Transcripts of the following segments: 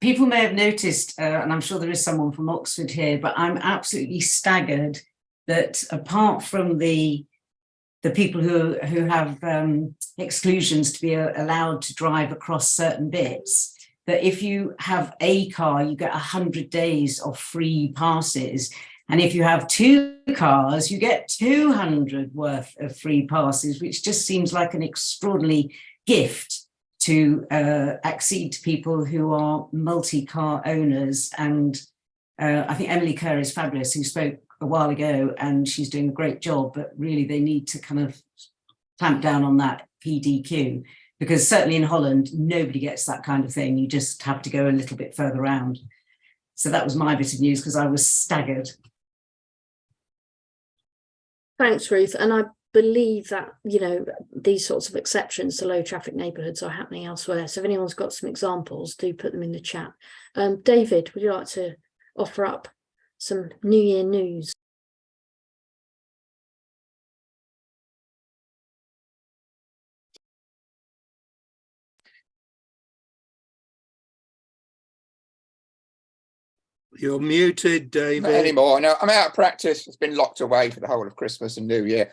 people may have noticed, and I'm sure there is someone from Oxford here, but I'm absolutely staggered that apart from the people who have exclusions to be allowed to drive across certain bits, that if you have a car, you get 100 days of free passes. And if you have 2 cars, you get 200 worth of free passes, which just seems like an extraordinary gift to accede to people who are multi-car owners. And I think Emily Kerr is fabulous, who spoke a while ago, and she's doing a great job, but really they need to kind of clamp down on that PDQ, because certainly in Holland, nobody gets that kind of thing. You just have to go a little bit further around. So that was my bit of news, because I was staggered. Thanks, Ruth. And I believe that, you know, these sorts of exceptions to low traffic neighbourhoods are happening elsewhere. So if anyone's got some examples, do put them in the chat. David, would you like to offer up some New Year news? You're muted, David. Not anymore. No, I'm out of practice. It's been locked away for the whole of Christmas and New Year.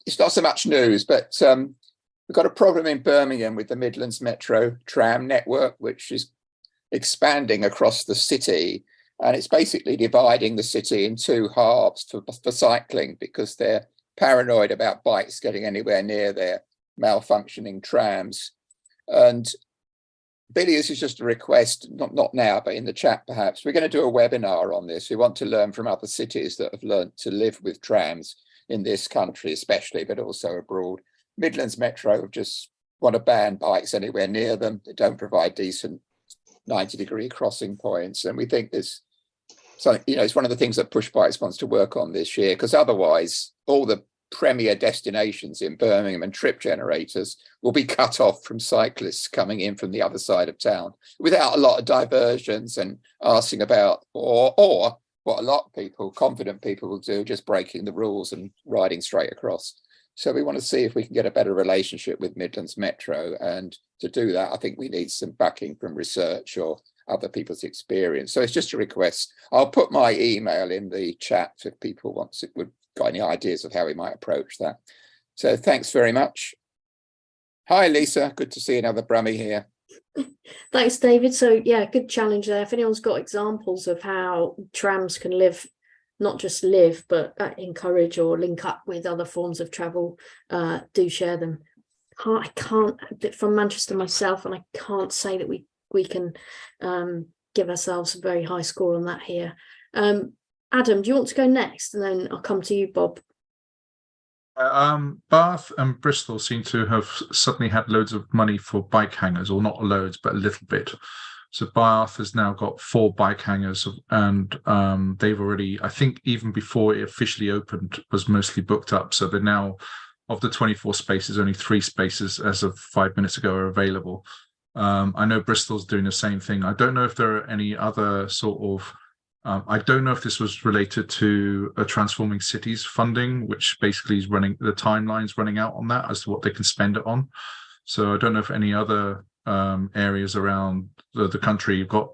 It's not so much news, but we've got a problem in Birmingham with the Midlands Metro tram network, which is expanding across the city. And it's basically dividing the city in 2 halves for cycling, because they're paranoid about bikes getting anywhere near their malfunctioning trams. And Billy, this is just a request, not now, but in the chat perhaps. We're going to do a webinar on this. We want to learn from other cities that have learned to live with trams in this country especially, but also abroad. Midlands Metro just want to ban bikes anywhere near them. They don't provide decent 90-degree crossing points. And we think this, so, you know, it's one of the things that Push Bikes wants to work on this year, because otherwise all the premier destinations in Birmingham and trip generators will be cut off from cyclists coming in from the other side of town without a lot of diversions and asking about, or what a lot of people, confident people, will do, just breaking the rules and riding straight across. So we want to see if we can get a better relationship with Midlands Metro. And to do that, I think we need some backing from research or other people's experience. So it's just a request. I'll put my email in the chat if people would got any ideas of how we might approach that. So thanks very much. Hi, Lisa. Good to see another Brummie here. Thanks, David. So yeah, good challenge there. If anyone's got examples of how trams can live, not just live, but encourage or link up with other forms of travel, do share them. I can't, from Manchester myself, and I can't say that we can give ourselves a very high score on that here. Adam, do you want to go next? And then I'll come to you, Bob. Bath and Bristol seem to have suddenly had loads of money for bike hangers, or not loads, but a little bit. So Bath has now got 4 bike hangers, and they've already, I think even before it officially opened, was mostly booked up. So they're now, of the 24 spaces, only 3 spaces as of 5 minutes ago are available. I know Bristol's doing the same thing. I don't know if there are any other sort of I don't know if this was related to a Transforming Cities funding, which basically is running, the timeline's running out on that as to what they can spend it on. So I don't know if any other areas around the country you've got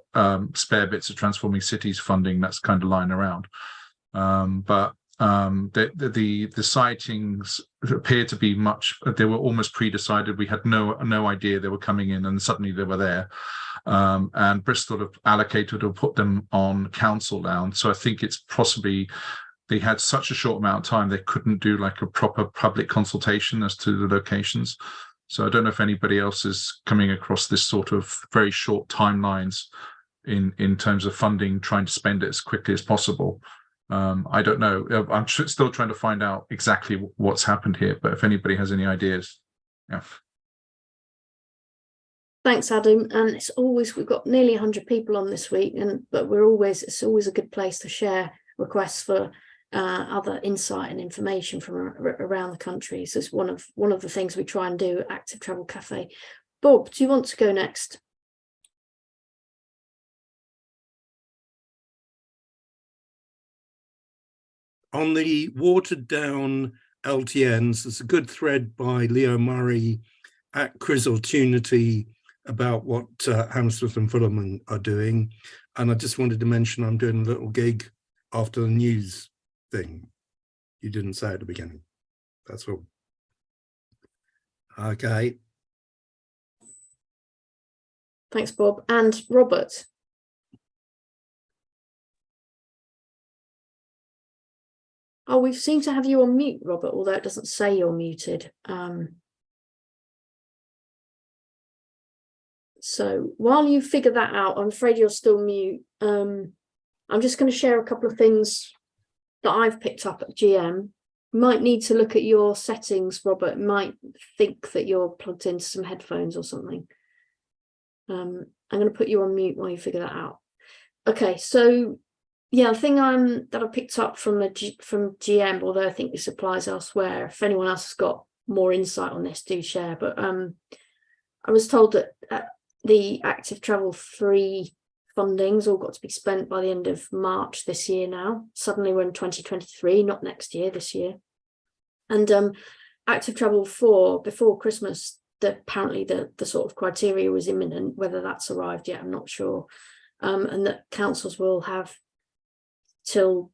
spare bits of Transforming Cities funding that's kind of lying around. But the sightings appear to be they were almost pre-decided. We had no idea they were coming in, and suddenly they were there. And Bristol have allocated or put them on council land. So I think it's possibly they had such a short amount of time they couldn't do like a proper public consultation as to the locations. So I don't know if anybody else is coming across this sort of very short timelines in terms of funding, trying to spend it as quickly as possible. I don't know. I'm still trying to find out exactly what's happened here, but if anybody has any ideas, yeah. Thanks, Adam. And it's always, we've got nearly 100 people on this week, but it's always a good place to share requests for other insight and information from around the country. So it's one of the things we try and do at Active Travel Cafe. Bob, do you want to go next? On the watered down LTNs, there's a good thread by Leo Murray at Crisaltunity about what Hammersmith and Fulham are doing. And I just wanted to mention I'm doing a little gig after the news thing. You didn't say at the beginning. That's all. Okay. Thanks, Bob. And Robert. Oh, we seem to have you on mute, Robert, although it doesn't say you're muted. So while you figure that out, I'm afraid you're still mute. I'm just going to share a couple of things that I've picked up at GM. You might need to look at your settings, Robert. You might think that you're plugged into some headphones or something. I'm going to put you on mute while you figure that out. Okay, so yeah, the thing that I picked up from GM, although I think this applies elsewhere, if anyone else has got more insight on this, do share. But I was told that the Active Travel 3 funding's all got to be spent by the end of March this year now. Suddenly we're in 2023, not next year, this year. And Active Travel 4, before Christmas, apparently the sort of criteria was imminent. Whether that's arrived yet, I'm not sure. And that councils will have till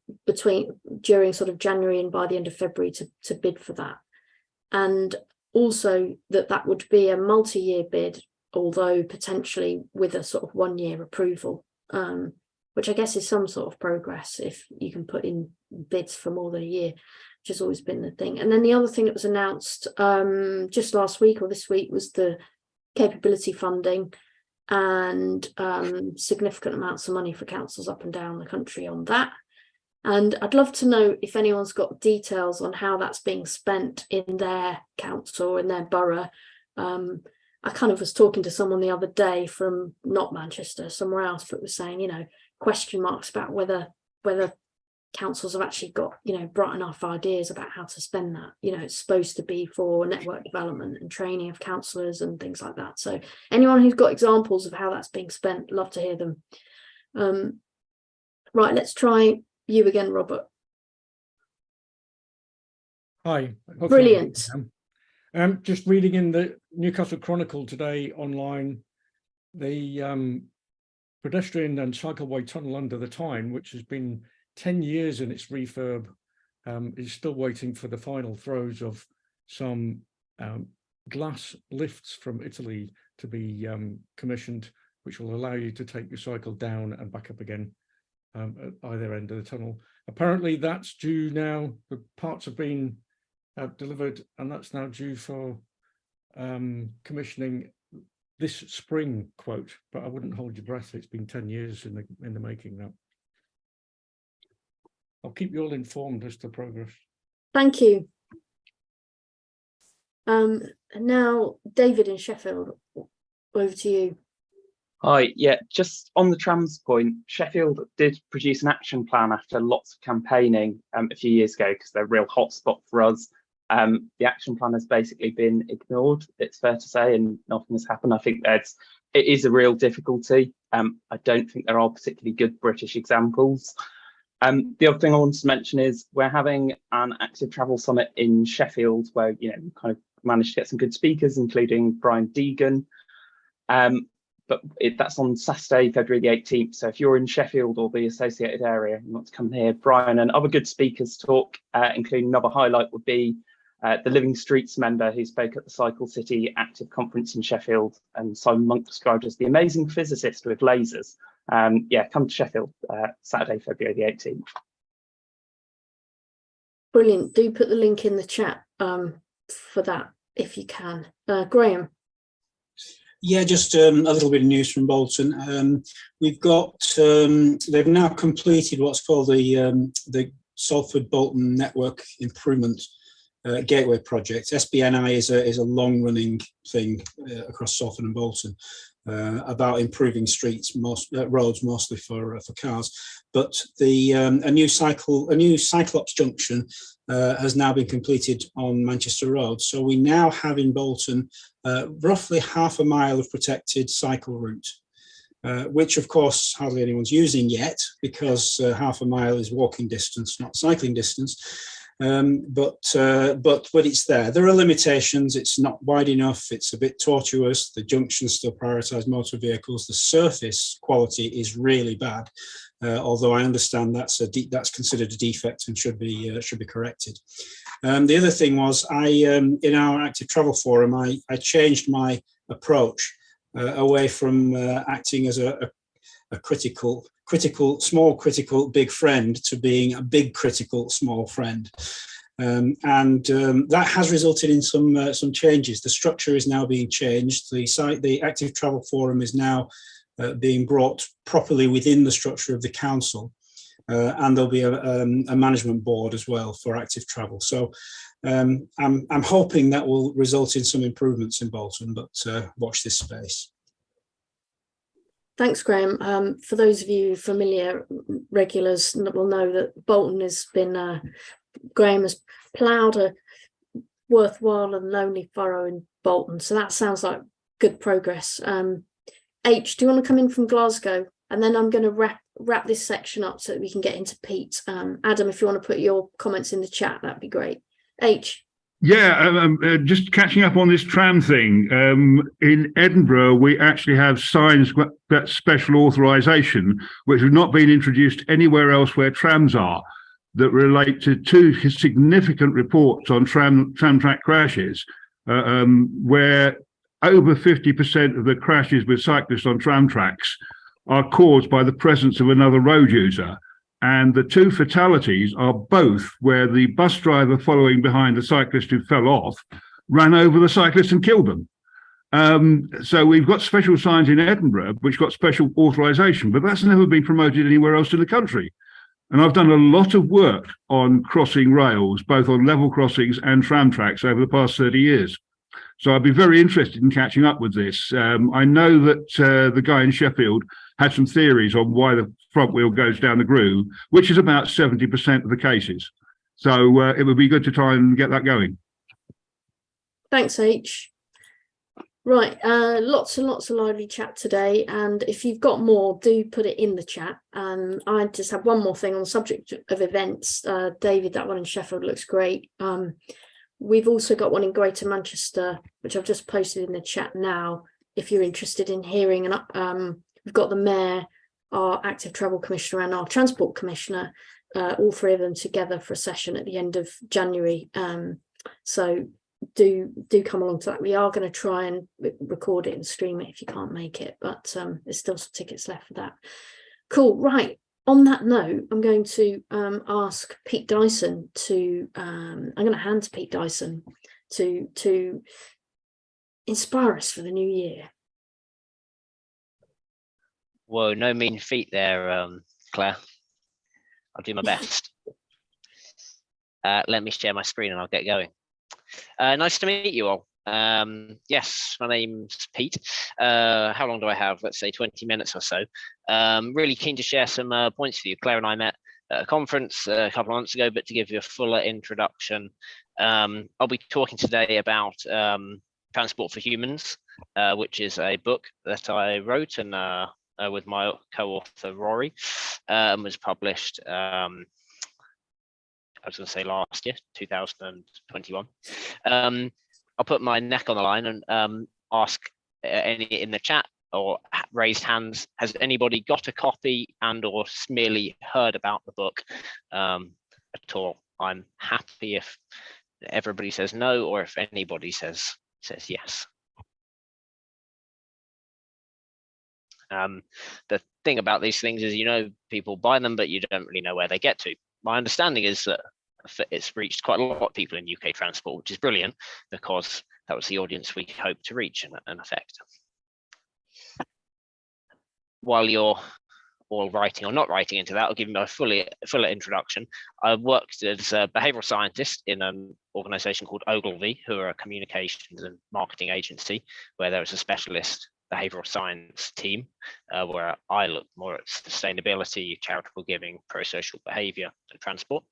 during sort of January and by the end of February to bid for that. And also that would be a multi-year bid, although potentially with a sort of 1-year approval, which I guess is some sort of progress if you can put in bids for more than a year, which has always been the thing. And then the other thing that was announced just last week or this week was the capability funding, and significant amounts of money for councils up and down the country on that. And I'd love to know if anyone's got details on how that's being spent in their council or in their borough. I kind of was talking to someone the other day from not Manchester, somewhere else, but was saying, question marks about whether councils have actually got, bright enough ideas about how to spend that. It's supposed to be for network development and training of councillors and things like that. So anyone who's got examples of how that's being spent, love to hear them. Right, let's try you again, Robert. Hi. Brilliant. Just reading in the Newcastle Chronicle today online, the pedestrian and cycleway tunnel under the Tyne, which has been 10 years in its refurb, is still waiting for the final throes of some glass lifts from Italy to be commissioned, which will allow you to take your cycle down and back up again at either end of the tunnel. Apparently that's due now. The parts have been delivered, and that's now due for commissioning this spring, quote, but I wouldn't hold your breath. It's been 10 years in the making now. I'll keep you all informed as to progress. Thank you. Now, David in Sheffield, over to you. Hi, yeah, just on the trams point, Sheffield did produce an action plan after lots of campaigning a few years ago because they're a real hotspot for us. The action plan has basically been ignored, it's fair to say, and nothing has happened. I think it is a real difficulty. I don't think there are particularly good British examples. The other thing I wanted to mention is we're having an active travel summit in Sheffield where, we kind of managed to get some good speakers, including Brian Deegan. But that's on Saturday, February the 18th. So if you're in Sheffield or the associated area, you want to come here, Brian and other good speakers talk, including another highlight would be the Living Streets member who spoke at the Cycle City Active Conference in Sheffield, and Simon Monk described as the amazing physicist with lasers. Yeah, come to Sheffield Saturday, February the 18th. Brilliant. Do put the link in the chat for that if you can. Graham. Yeah, just a little bit of news from Bolton. We've got, they've now completed what's called the Salford Bolton Network Improvement Gateway Project. SBNI is a long-running thing across Salford and Bolton about improving streets, roads mostly for cars. But a new Cyclops junction has now been completed on Manchester Road. So we now have in Bolton roughly half a mile of protected cycle route, which of course hardly anyone's using yet because half a mile is walking distance, not cycling distance. but it's there. There are limitations. It's not wide enough. It's a bit tortuous. The junctions still prioritise motor vehicles. The surface quality is really bad, although I understand that's considered a defect and should be corrected. The other thing was in our active travel forum, I changed my approach away from acting as a critical, small critical big friend to being a big critical small friend. That has resulted in some changes. The structure is now being changed. The active travel forum is now being brought properly within the structure of the council, and there'll be a management board as well for active travel. So I'm hoping that will result in some improvements in Bolton, but watch this space. Thanks, Graham. For those of you familiar regulars will know that Bolton has been, Graham has ploughed a worthwhile and lonely furrow in Bolton. So that sounds like good progress. H, do you want to come in from Glasgow? And then I'm going to wrap this section up so that we can get into Pete. Adam, if you want to put your comments in the chat, that'd be great. H. Yeah, just catching up on this tram thing. In Edinburgh, we actually have signs that special authorisation, which have not been introduced anywhere else where trams are, that relate to two significant reports on tram track crashes, where over 50% of the crashes with cyclists on tram tracks are caused by the presence of another road user. And the two fatalities are both where the bus driver following behind the cyclist who fell off ran over the cyclist and killed them. So we've got special signs in Edinburgh, which got special authorisation, but that's never been promoted anywhere else in the country. And I've done a lot of work on crossing rails, both on level crossings and tram tracks over the past 30 years. So I'd be very interested in catching up with this. I know that the guy in Sheffield had some theories on why the front wheel goes down the groove, which is about 70% of the cases. So it would be good to try and get that going. Thanks, H. Right, lots and lots of lively chat today. And if you've got more, do put it in the chat. I just have one more thing on the subject of events. David, that one in Sheffield looks great. We've also got one in Greater Manchester, which I've just posted in the chat now, if you're interested in hearing. And we've got the Mayor, our Active Travel Commissioner and our Transport Commissioner, all three of them together for a session at the end of January. So do come along to that. We are going to try and record it and stream it if you can't make it, but there's still some tickets left for that. Cool. Right. On that note, I'm going to ask Pete Dyson to, I'm going to hand to Pete Dyson to inspire us for the new year. Whoa, no mean feat there, Claire. I'll do my best. Let me share my screen and I'll get going. Nice to meet you all. Yes, my name's Pete. How long do I have? Let's say 20 minutes or so. Really keen to share some points with you. Claire and I met at a conference a couple of months ago, but to give you a fuller introduction, I'll be talking today about Transport for Humans, which is a book that I wrote and with my co-author Rory, was published I was going to say last year, 2021. I'll put my neck on the line and ask any in the chat or raised hands, has anybody got a copy and or merely heard about the book at all? I'm happy if everybody says no, or if anybody says yes. The thing about these things is, you know, people buy them, but you don't really know where they get to. My understanding is that it's reached quite a lot of people in UK transport, which is brilliant, because that was the audience we hoped to reach and affect. While you're all writing or not writing into that, I'll give you a fuller introduction. I worked as a behavioural scientist in an organisation called Ogilvy, who are a communications and marketing agency, where there was a specialist behavioural science team, where I look more at sustainability, charitable giving, pro-social behaviour and transport.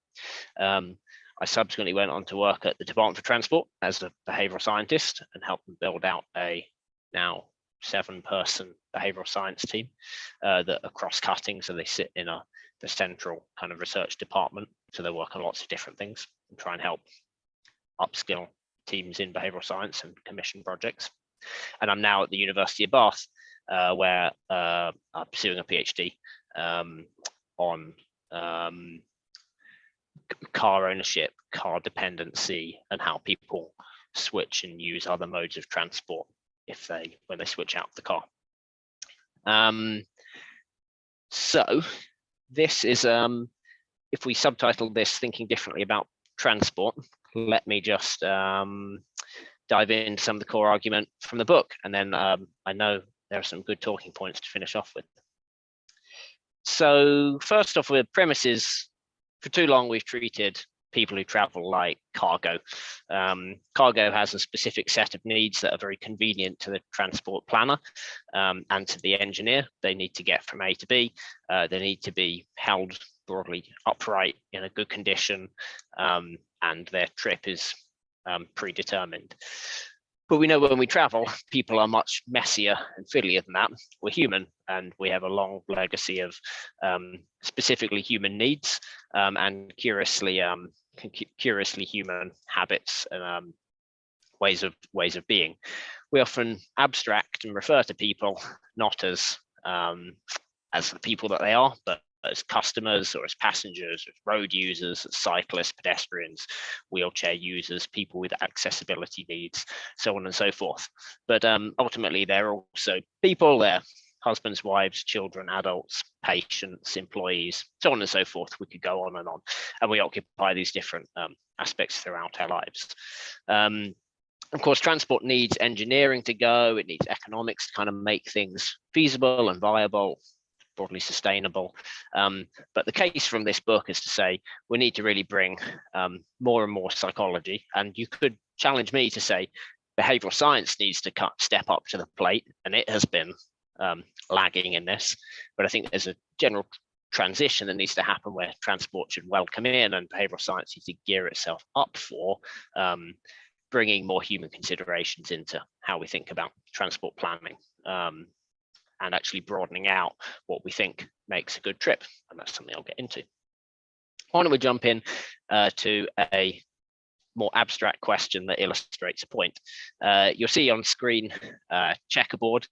I subsequently went on to work at the Department for Transport as a behavioural scientist and helped them build out a now 7-person behavioural science team that are cross-cutting, so they sit in the central kind of research department, so they work on lots of different things. and try and help upskill teams in behavioral science and commission projects. And I'm now at the University of Bath, where I'm pursuing a PhD on car ownership, car dependency, and how people switch and use other modes of transport when they switch out of the car. So this is, if we subtitle this Thinking Differently About Transport, let me just dive into some of the core argument from the book, and then I know there are some good talking points to finish off with. So first off, with premises, for too long we've treated people who travel like cargo. Cargo has a specific set of needs that are very convenient to the transport planner and to the engineer. They need to get from A to B. They need to be held broadly upright in a good condition, and their trip is predetermined. But we know when we travel, people are much messier and fiddlier than that. We're human, and we have a long legacy of specifically human needs and curiously human habits and ways of being. We often abstract and refer to people not as the people that they are, but as customers or as passengers, as road users, as cyclists, pedestrians, wheelchair users, people with accessibility needs, so on and so forth. But ultimately, they're also people, they're husbands, wives, children, adults, patients, employees, so on and so forth. We could go on, and we occupy these different aspects throughout our lives. Of course, transport needs engineering to go, it needs economics to kind of make things feasible and viable, broadly sustainable. But the case from this book is to say we need to really bring more and more psychology, and you could challenge me to say behavioral science needs to step up to the plate, and it has been lagging in this. But I think there's a general transition that needs to happen where transport should welcome in, and behavioral science needs to gear itself up for bringing more human considerations into how we think about transport planning. And actually broadening out what we think makes a good trip. And that's something I'll get into. Why don't we jump in to a more abstract question that illustrates a point. You'll see on screen checkerboard.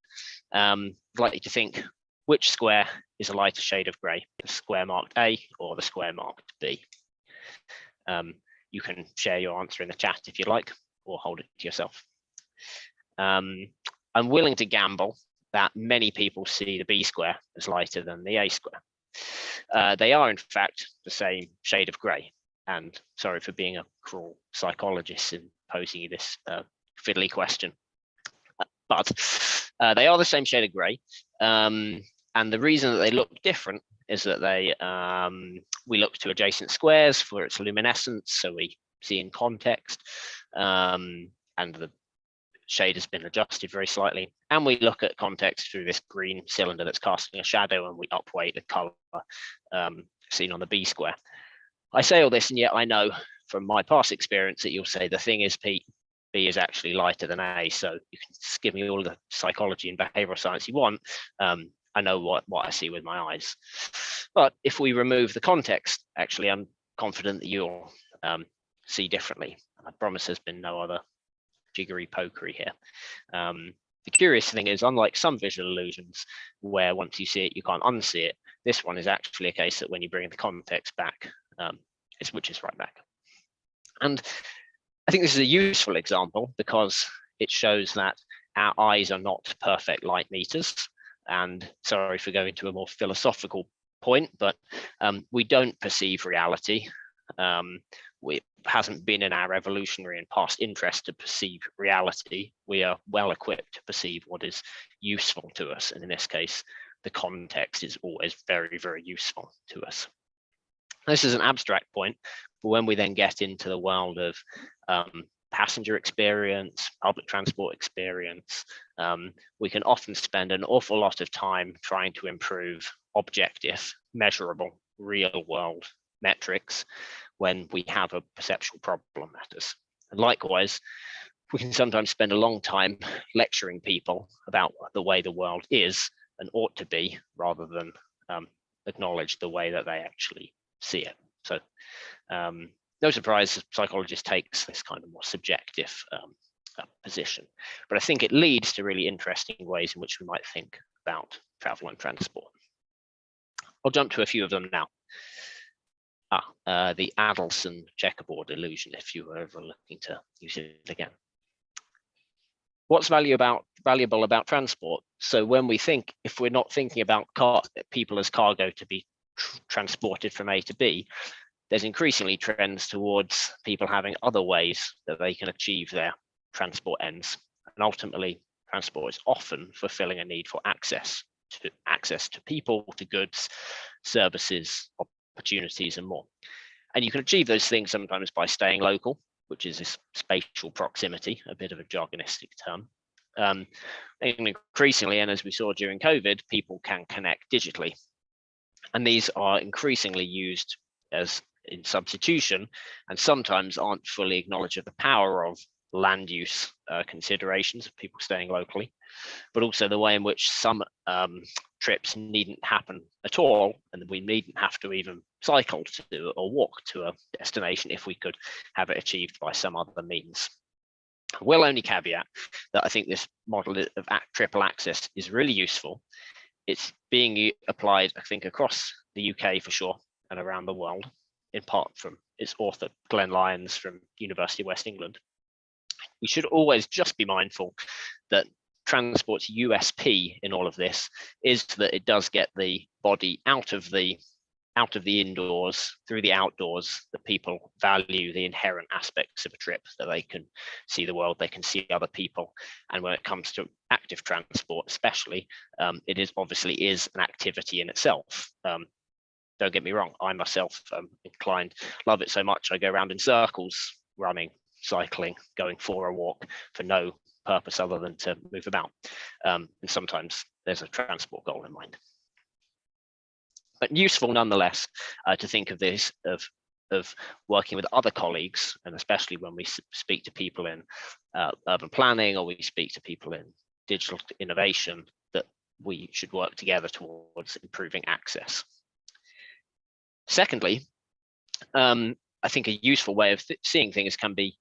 I'd like you to think, which square is a lighter shade of grey, the square marked A or the square marked B? You can share your answer in the chat if you like, or hold it to yourself. I'm willing to gamble that many people see the B square as lighter than the A square. They are, in fact, the same shade of grey. And sorry for being a cruel psychologist in posing you this fiddly question. But they are the same shade of grey. And the reason that they look different is that we look to adjacent squares for its luminescence, so we see in context, and the shade has been adjusted very slightly, and we look at context through this green cylinder that's casting a shadow, and we upweight the color seen on the B square. I say all this, and yet I know from my past experience that you'll say the thing is, Pete, B is actually lighter than A, so you can just give me all the psychology and behavioral science you want. I know what I see with my eyes. But if we remove the context, actually, I'm confident that you'll see differently. I promise there's been no other jiggery pokery here. The curious thing is, unlike some visual illusions where once you see it you can't unsee it, this one is actually a case that when you bring the context back, it switches right back. And I think this is a useful example because it shows that our eyes are not perfect light meters. And sorry for going to a more philosophical point, but we don't perceive reality. It hasn't been in our evolutionary and past interest to perceive reality. We are well equipped to perceive what is useful to us. And in this case, the context is always very, very useful to us. This is an abstract point, but when we then get into the world of passenger experience, public transport experience, we can often spend an awful lot of time trying to improve objective, measurable, real world metrics when we have a perceptual problem matters. And likewise, we can sometimes spend a long time lecturing people about the way the world is and ought to be, rather than acknowledge the way that they actually see it. So no surprise, psychologist takes this kind of more subjective position, but I think it leads to really interesting ways in which we might think about travel and transport. I'll jump to a few of them now. The Adelson checkerboard illusion, if you were ever looking to use it again. What's valuable about transport? So when we think, if we're not thinking about people as cargo to be transported from A to B, there's increasingly trends towards people having other ways that they can achieve their transport ends. And ultimately, transport is often fulfilling a need for access to people, to goods, services, opportunities, and more. And you can achieve those things sometimes by staying local, which is this spatial proximity, a bit of a jargonistic term. And increasingly, and as we saw during COVID, people can connect digitally. And these are increasingly used as in substitution, and sometimes aren't fully acknowledged of the power of land use considerations of people staying locally, but also the way in which some trips needn't happen at all, and we needn't have to even cycle to or walk to a destination if we could have it achieved by some other means. We'll only caveat that I think this model of triple access is really useful. It's being applied, I think, across the UK for sure, and around the world, in part from its author, Glenn Lyons from University of West England. We should always just be mindful that transport's USP in all of this is that it does get the body out of the indoors through the outdoors, that people value the inherent aspects of a trip, that they can see the world, they can see other people. And when it comes to active transport especially, it is obviously an activity in itself. Don't get me wrong, I myself love it so much I go around in circles, running, cycling, going for a walk for no purpose other than to move about. And sometimes there's a transport goal in mind. But useful nonetheless to think of this, of working with other colleagues, and especially when we speak to people in urban planning, or we speak to people in digital innovation, that we should work together towards improving access. Secondly, I think a useful way of seeing things can be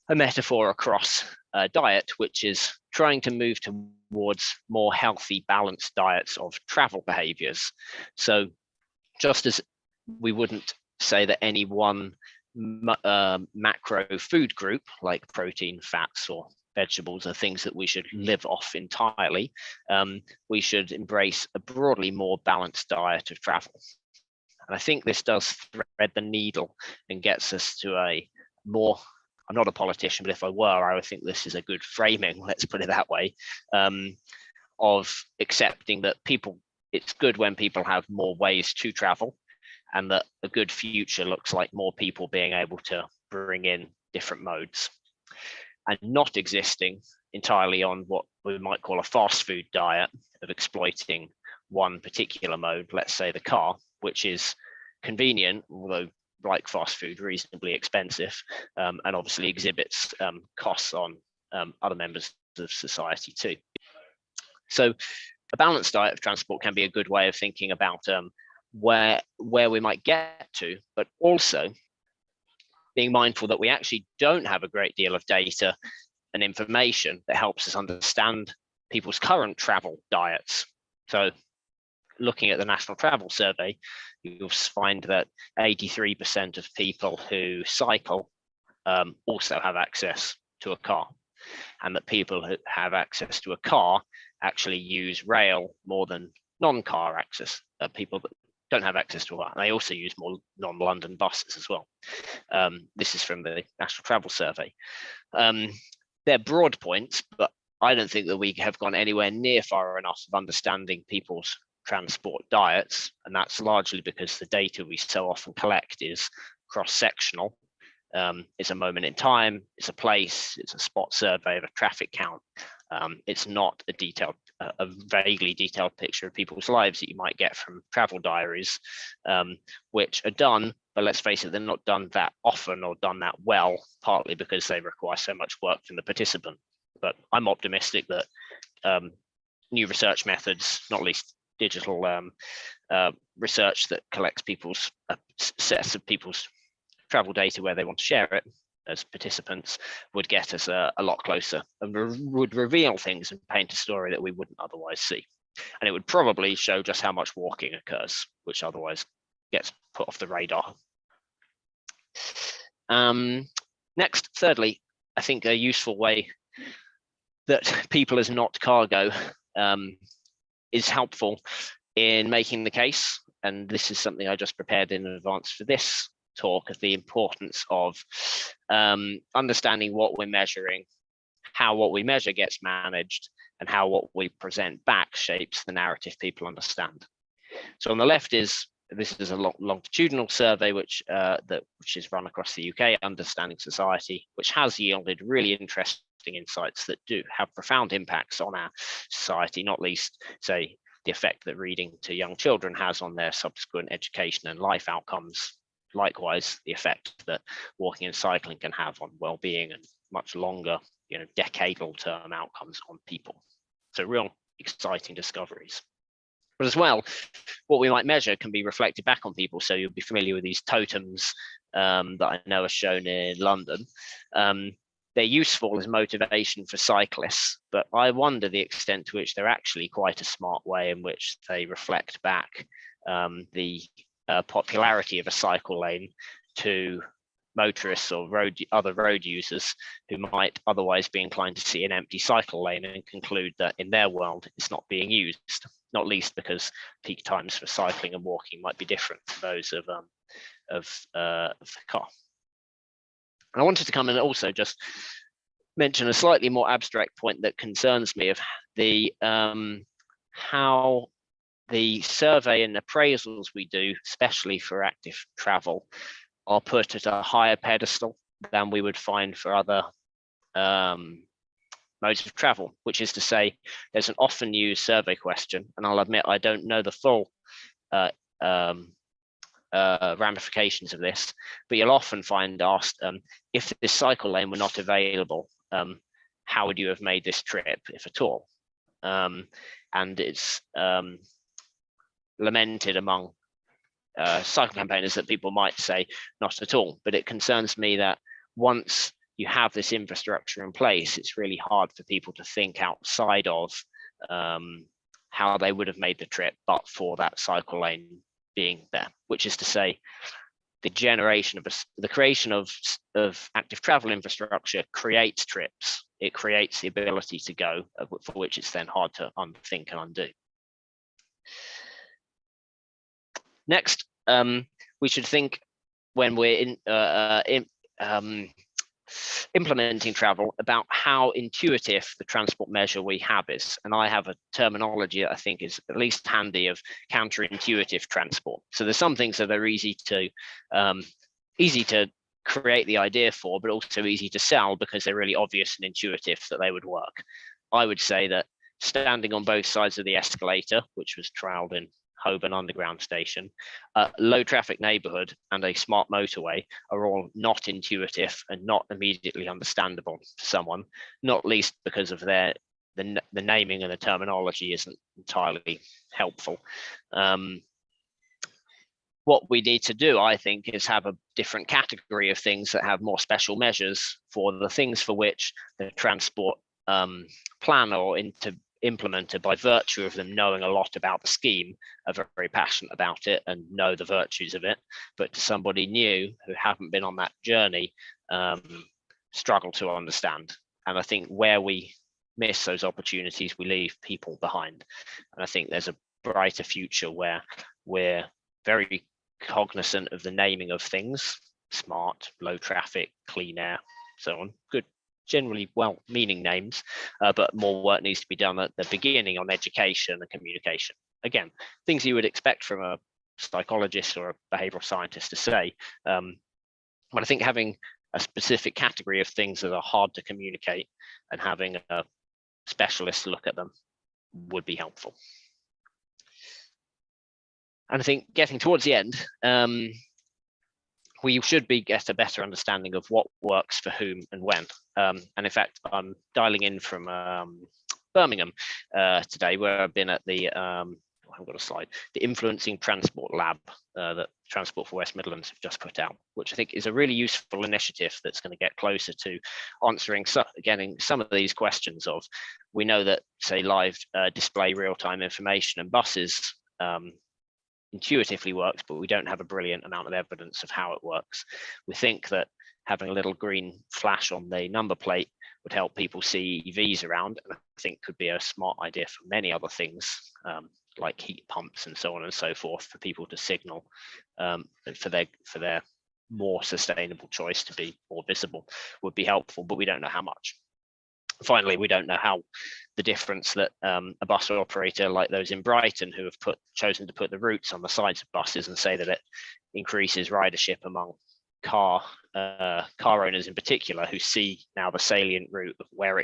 a metaphor across diet, which is trying to move towards more healthy, balanced diets of travel behaviors. So just as we wouldn't say that any one macro food group, like protein, fats, or vegetables, are things that we should live off entirely, we should embrace a broadly more balanced diet of travel. And I think this does thread the needle and gets us to a more, I'm not a politician, but if I were, I would think this is a good framing, let's put it that way, of accepting that it's good when people have more ways to travel, and that a good future looks like more people being able to bring in different modes, and not existing entirely on what we might call a fast food diet of exploiting one particular mode, let's say the car, which is convenient, although like fast food, reasonably expensive, and obviously exhibits costs on other members of society too. So a balanced diet of transport can be a good way of thinking about where we might get to, but also being mindful that we actually don't have a great deal of data and information that helps us understand people's current travel diets. So looking at the National Travel Survey, you'll find that 83% of people who cycle also have access to a car, and that people who have access to a car actually use rail more than non-car access. People that don't have access to a car, they also use more non-London buses as well. This is from the National Travel Survey. They're broad points, but I don't think that we have gone anywhere near far enough of understanding people's transport diets, and that's largely because the data we so often collect is cross-sectional. It's a moment in time, it's a place, it's a spot survey of a traffic count. It's not a vaguely detailed picture of people's lives that you might get from travel diaries, which are done, but let's face it, they're not done that often or done that well, partly because they require so much work from the participant. But I'm optimistic that new research methods, not least digital research that collects people's sets of people's travel data where they want to share it as participants would get us a lot closer and would reveal things and paint a story that we wouldn't otherwise see. And it would probably show just how much walking occurs, which otherwise gets put off the radar. Next, thirdly, I think a useful way that people as not cargo is helpful in making the case, and this is something I just prepared in advance for this talk, of the importance of understanding what we're measuring, how what we measure gets managed, and how what we present back shapes the narrative people understand. So on the left is, this is a longitudinal survey which is run across the UK, Understanding Society, which has yielded really interesting insights that do have profound impacts on our society, not least, say, the effect that reading to young children has on their subsequent education and life outcomes. Likewise, the effect that walking and cycling can have on well-being and much longer, decadal term outcomes on people. So real exciting discoveries. But as well, what we might measure can be reflected back on people. So you'll be familiar with these totems that I know are shown in London. They're useful as motivation for cyclists, but I wonder the extent to which they're actually quite a smart way in which they reflect back the popularity of a cycle lane to motorists or other road users who might otherwise be inclined to see an empty cycle lane and conclude that in their world it's not being used, not least because peak times for cycling and walking might be different to those of the car. And I wanted to come in and also just mention a slightly more abstract point that concerns me, of the how the survey and appraisals we do, especially for active travel, are put at a higher pedestal than we would find for other modes of travel, which is to say, there's an often used survey question, and I'll admit I don't know the full ramifications of this, but you'll often find asked, if this cycle lane were not available, how would you have made this trip, if at all? And it's lamented among cycle campaigners that people might say not at all, but it concerns me that once you have this infrastructure in place, it's really hard for people to think outside of how they would have made the trip but for that cycle lane being there, which is to say, the creation of active travel infrastructure creates trips. It creates the ability to go, for which it's then hard to unthink and undo. Next, we should think when we're implementing travel about how intuitive the transport measure we have is. And I have a terminology that I think is at least handy, of counterintuitive transport. So there's some things that are easy to create the idea for, but also easy to sell because they're really obvious and intuitive that they would work. I would say that standing on both sides of the escalator, which was trialled in Holborn Underground Station, low traffic neighbourhood and a smart motorway are all not intuitive and not immediately understandable to someone, not least because of the naming and the terminology isn't entirely helpful. What we need to do, I think, is have a different category of things that have more special measures for the things for which the transport plan or implemented by virtue of them knowing a lot about the scheme, are very passionate about it and know the virtues of it, but to somebody new who haven't been on that journey, struggle to understand. And I think where we miss those opportunities, we leave people behind. And I think there's a brighter future where we're very cognizant of the naming of things: smart, low traffic, clean air, so on. Good, generally well-meaning names, but more work needs to be done at the beginning on education and communication. Again, things you would expect from a psychologist or a behavioral scientist to say, but I think having a specific category of things that are hard to communicate and having a specialist look at them would be helpful. And I think getting towards the end, we should get a better understanding of what works for whom and when. And in fact, I'm dialing in from Birmingham today, where I've been at the I've got a slide, the Influencing Transport Lab that Transport for West Midlands have just put out, which I think is a really useful initiative that's going to get closer to answering, getting some of these questions of, we know that, say, live display real-time information and buses intuitively works, but we don't have a brilliant amount of evidence of how it works. We think that having a little green flash on the number plate would help people see EVs around, and I think could be a smart idea for many other things, like heat pumps and so on and so forth, for people to signal for their more sustainable choice to be more visible would be helpful, but we don't know how much. Finally, we don't know how the difference that a bus operator like those in Brighton who have chosen to put the routes on the sides of buses and say that it increases ridership among car owners in particular, who see now the salient route of where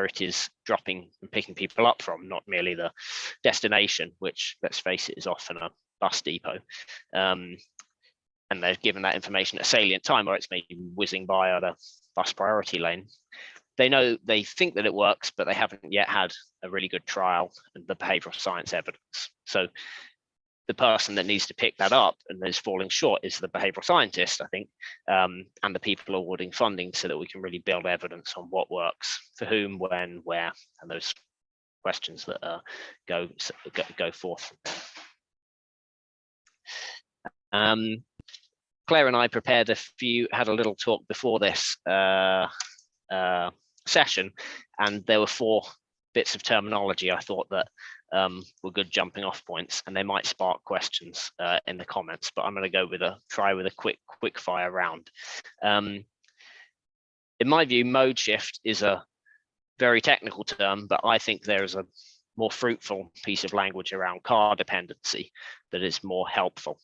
it is dropping and picking people up from, not merely the destination, which, let's face it, is often a bus depot. And they're given that information at a salient time, or it's maybe whizzing by at a bus priority lane. They think that it works, but they haven't yet had a really good trial and the behavioral science evidence. So the person that needs to pick that up and is falling short is the behavioral scientist, I think, and the people awarding funding, so that we can really build evidence on what works for whom, when, where, and those questions that go forth. Claire and I had a little talk before this session, and there were 4 bits of terminology I thought that were good jumping off points, and they might spark questions in the comments, but I'm going to go try with a quick fire round. In my view, mode shift is a very technical term, but I think there is a more fruitful piece of language around car dependency that is more helpful.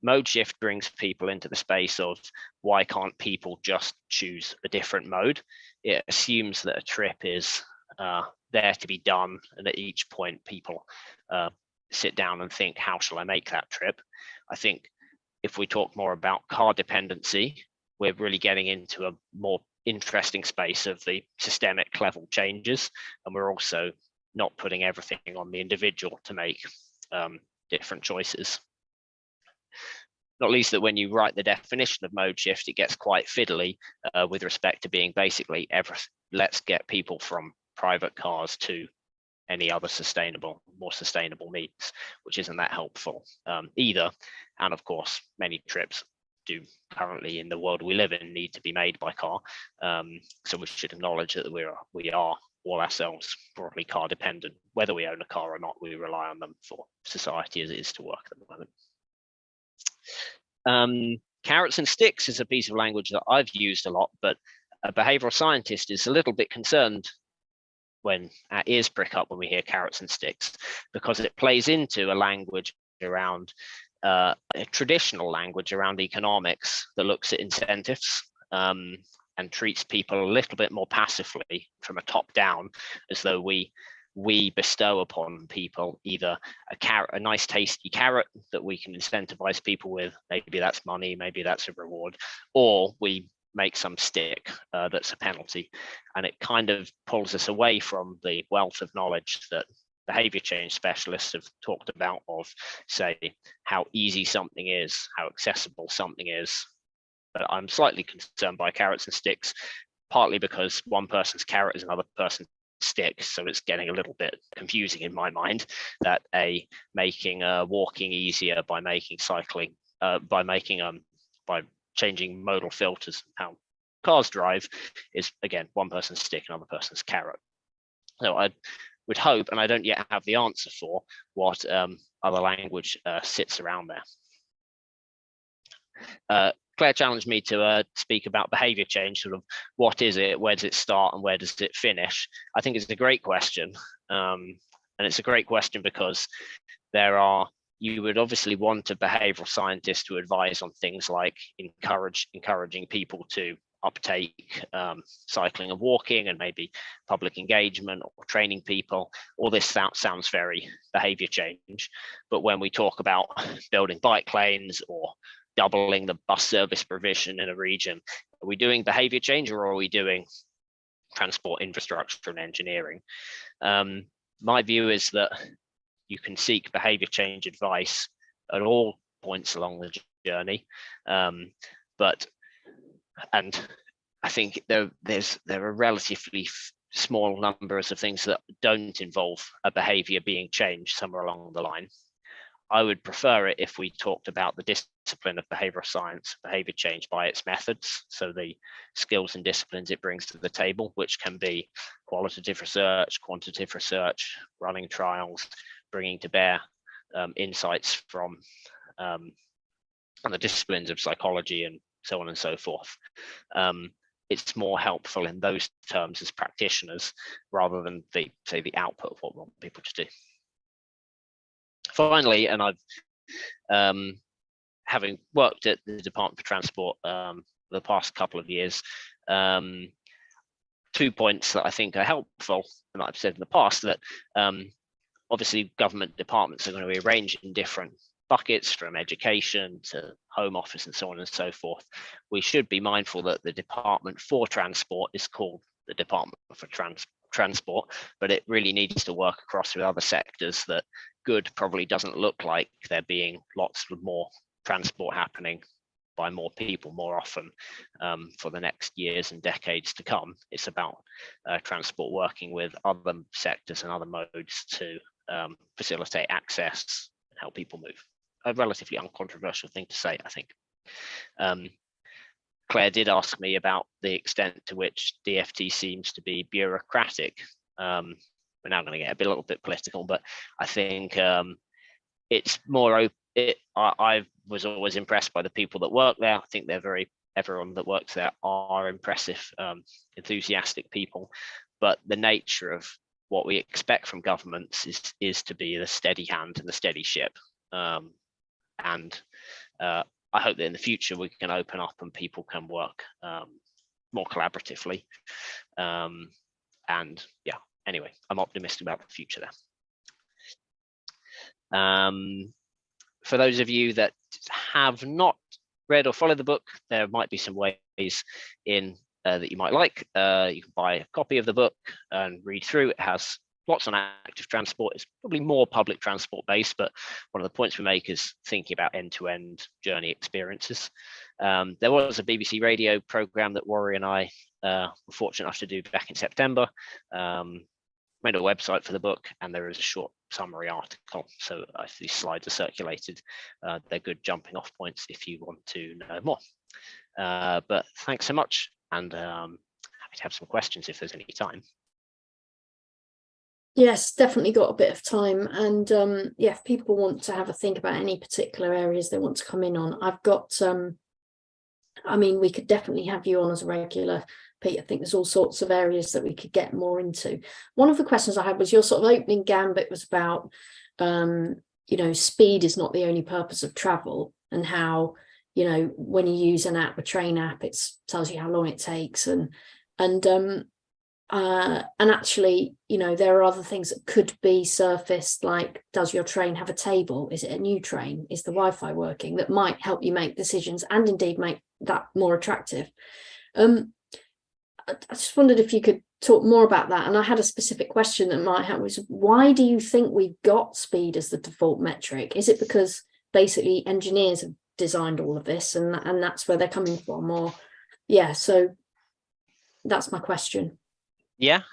Mode shift brings people into the space of, why can't people just choose a different mode? It assumes that a trip is there to be done, and at each point people sit down and think, how shall I make that trip? I think if we talk more about car dependency, we're really getting into a more interesting space of the systemic level changes, and we're also not putting everything on the individual to make different choices. Not least that when you write the definition of mode shift, it gets quite fiddly with respect to being basically let's get people from private cars to any other more sustainable means, which isn't that helpful either. And of course, many trips do currently in the world we live in need to be made by car. So we should acknowledge that we are all ourselves broadly car dependent. Whether we own a car or not, we rely on them for society as it is to work at the moment. Carrots and sticks is a piece of language that I've used a lot, but a behavioral scientist is a little bit concerned when our ears prick up when we hear carrots and sticks, because it plays into a language around a traditional language around economics that looks at incentives and treats people a little bit more passively from a top down, as though we bestow upon people either a nice tasty carrot that we can incentivize people with, maybe that's money, maybe that's a reward, or we make some stick that's a penalty. And it kind of pulls us away from the wealth of knowledge that behavior change specialists have talked about, of, say, how easy something is, how accessible something is. But I'm slightly concerned by carrots and sticks, partly because one person's carrot is another person's stick, so it's getting a little bit confusing in my mind, that making walking easier by making cycling by changing modal filters, how cars drive, is again one person's stick, another person's carrot. So I would hope, and I don't yet have the answer for, what other language sits around there. Claire challenged me to speak about behavior change, sort of what is it, where does it start and where does it finish? I think it's a great question. And it's a great question because you would obviously want a behavioral scientist to advise on things like encouraging people to uptake cycling and walking, and maybe public engagement or training people. All this sounds very behavior change. But when we talk about building bike lanes or doubling the bus service provision in a region, are we doing behavior change, or are we doing transport infrastructure and engineering? My view is that you can seek behavior change advice at all points along the journey. And I think there are relatively small numbers of things that don't involve a behavior being changed somewhere along the line. I would prefer it if we talked about the discipline of behavioral science, behavior change by its methods. So the skills and disciplines it brings to the table, which can be qualitative research, quantitative research, running trials, bringing to bear insights from the disciplines of psychology and so on and so forth. It's more helpful in those terms as practitioners rather than the output of what we want people to do. Finally, and I've having worked at the Department for Transport the past couple of years, 2 points that I think are helpful, and I've said in the past that obviously government departments are going to be arranged in different buckets, from education to home office and so on and so forth. We should be mindful that the Department for Transport is called the Department for Transport, but it really needs to work across with other sectors. That good probably doesn't look like there being lots of more transport happening by more people more often for the next years and decades to come. It's about transport working with other sectors and other modes to facilitate access and help people move. A relatively uncontroversial thing to say, I think. Claire did ask me about the extent to which DFT seems to be bureaucratic. We're now going to get a little bit political, but I think it's more open. I was always impressed by the people that work there. I think everyone that works there are impressive, enthusiastic people, but the nature of what we expect from governments is to be the steady hand and the steady ship. I hope that in the future we can open up and people can work more collaboratively. And yeah, anyway, I'm optimistic about the future there. For those of you that have not read or followed the book, there might be some ways in that you might like. You can buy a copy of the book and read through. It has lots on active transport. It's probably more public transport based, but one of the points we make is thinking about end-to-end journey experiences. There was a BBC radio program that Rory and I were fortunate enough to do back in September. Made a website for the book, and there is a short summary article. So these slides are circulated. They're good jumping off points if you want to know more. But thanks so much, and happy to have some questions if there's any time. Yes, definitely got a bit of time. And yeah, if people want to have a think about any particular areas they want to come in on, I've got, I mean, we could definitely have you on as a regular, Pete. I think there's all sorts of areas that we could get more into. One of the questions I had was your sort of opening gambit was about, you know, speed is not the only purpose of travel, and how, you know, when you use an app, a train app, it tells you how long it takes. And actually, you know, there are other things that could be surfaced, like, does your train have a table? Is it a new train? Is the Wi-Fi working? That might help you make decisions and indeed make that more attractive. I just wondered if you could talk more about that. And I had a specific question that might help, was why do you think we've got speed as the default metric? Is it because basically engineers have designed all of this and that's where they're coming from? Or yeah, so that's my question. Yeah.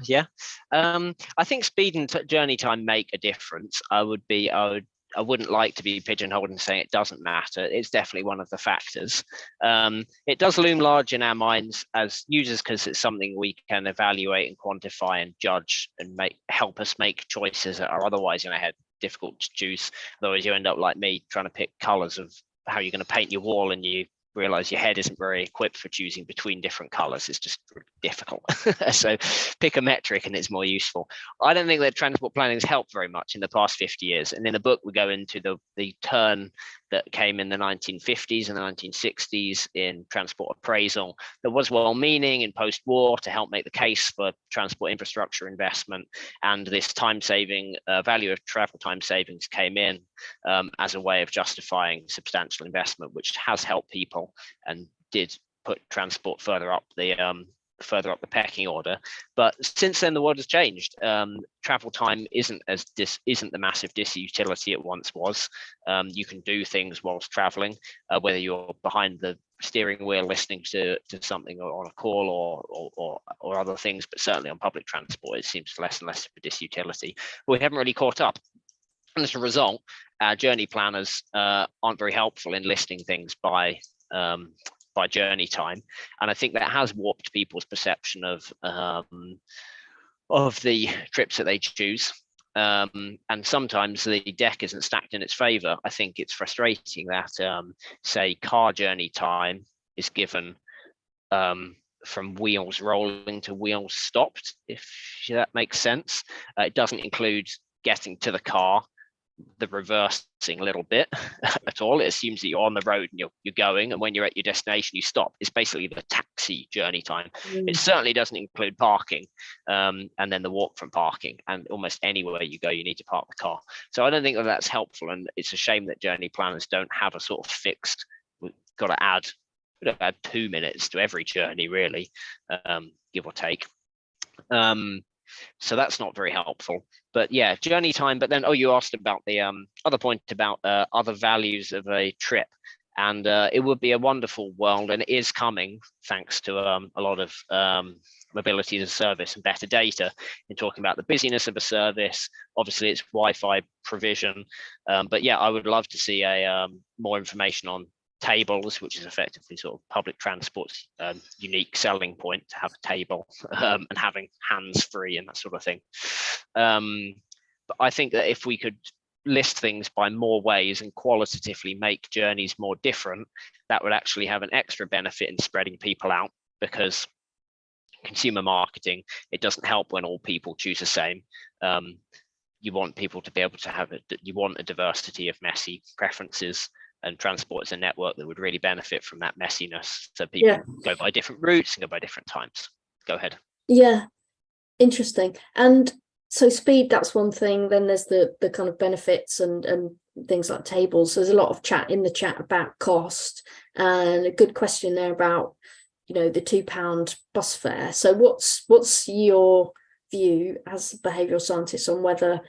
I think speed and journey time make a difference. I wouldn't like to be pigeonholed and saying it doesn't matter. It's definitely one of the factors. It does loom large in our minds as users because it's something we can evaluate and quantify and judge and help us make choices that are otherwise in our head difficult to choose. Otherwise, you end up like me trying to pick colours of how you're going to paint your wall, and you realize your head isn't very equipped for choosing between different colors. It's just difficult. So pick a metric and it's more useful. I don't think that transport planning has helped very much in the past 50 years. And in the book, we go into the turn that came in the 1950s and the 1960s in transport appraisal. There was well-meaning in post-war to help make the case for transport infrastructure investment, and this time-saving value of travel time savings came in as a way of justifying substantial investment, which has helped people and did put transport further up the further up the pecking order. But since then, the world has changed. Travel time isn't the massive disutility it once was. You can do things whilst traveling, whether you're behind the steering wheel listening to something or on a call or other things, but certainly on public transport, it seems less and less of a disutility. But we haven't really caught up. And as a result, our journey planners aren't very helpful in listing things by journey time, and I think that has warped people's perception of the trips that they choose. And sometimes the deck isn't stacked in its favor. I think it's frustrating that say car journey time is given from wheels rolling to wheels stopped, if that makes sense. It doesn't include getting to the car, the reversing a little bit at all. It assumes that you're on the road and you're going, and when you're at your destination you stop. It's basically the taxi journey time. It certainly doesn't include parking, and then the walk from parking, and almost anywhere you go you need to park the car. So I don't think that that's helpful, and it's a shame that journey planners don't have a sort of fixed, we've got to add 2 minutes to every journey really, give or take. So that's not very helpful. But yeah, journey time. But then, you asked about the other point about other values of a trip. And it would be a wonderful world, and it is coming thanks to a lot of mobility as a service and better data in talking about the busyness of a service. Obviously, it's Wi-Fi provision. But yeah, I would love to see more information on tables, which is effectively sort of public transport's unique selling point, to have a table and having hands-free and that sort of thing. But I think that if we could list things by more ways and qualitatively make journeys more different, that would actually have an extra benefit in spreading people out, because consumer marketing, it doesn't help when all people choose the same. You want people to be able to have it. You want a diversity of messy preferences, and transport is a network that would really benefit from that messiness. So people go by different routes and go by different times. Go ahead. Yeah, interesting. And so speed, that's one thing. Then there's the kind of benefits and things like tables. So there's a lot of chat in the chat about cost, and a good question there about, the £2 bus fare. So what's your view as a behavioural scientist on whether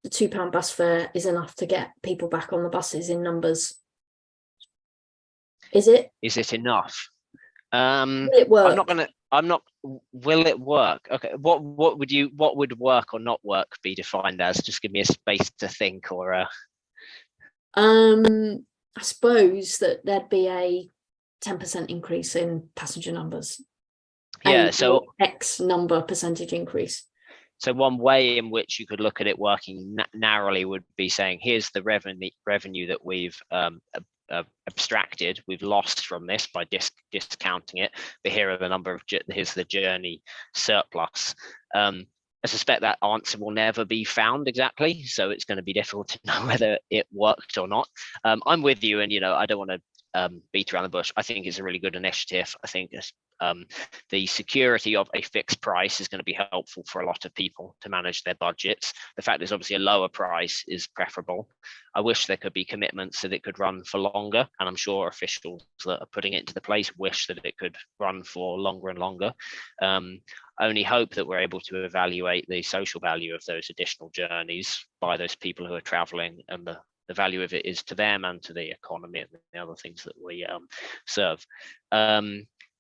the £2 bus fare is enough to get people back on the buses in numbers? Is it enough? Will it work? Will it work? Okay. What would work or not work be defined as? Just give me a space to think. Or I suppose that there'd be a 10% increase in passenger numbers. Yeah. So X number percentage increase. So one way in which you could look at it working narrowly would be saying, here's the revenue that we've abstracted, we've lost from this by discounting it, but here are the number of here's the journey surplus. I suspect that answer will never be found exactly, so it's going to be difficult to know whether it worked or not. I'm with you, and I don't want to beat around the bush. I think it's a really good initiative. I think the security of a fixed price is going to be helpful for a lot of people to manage their budgets. The fact is obviously a lower price is preferable. I wish there could be commitments that it could run for longer, and I'm sure officials that are putting it into the place wish that it could run for longer and longer. I only hope that we're able to evaluate the social value of those additional journeys by those people who are traveling, and the value of it is to them and to the economy and the other things that we serve.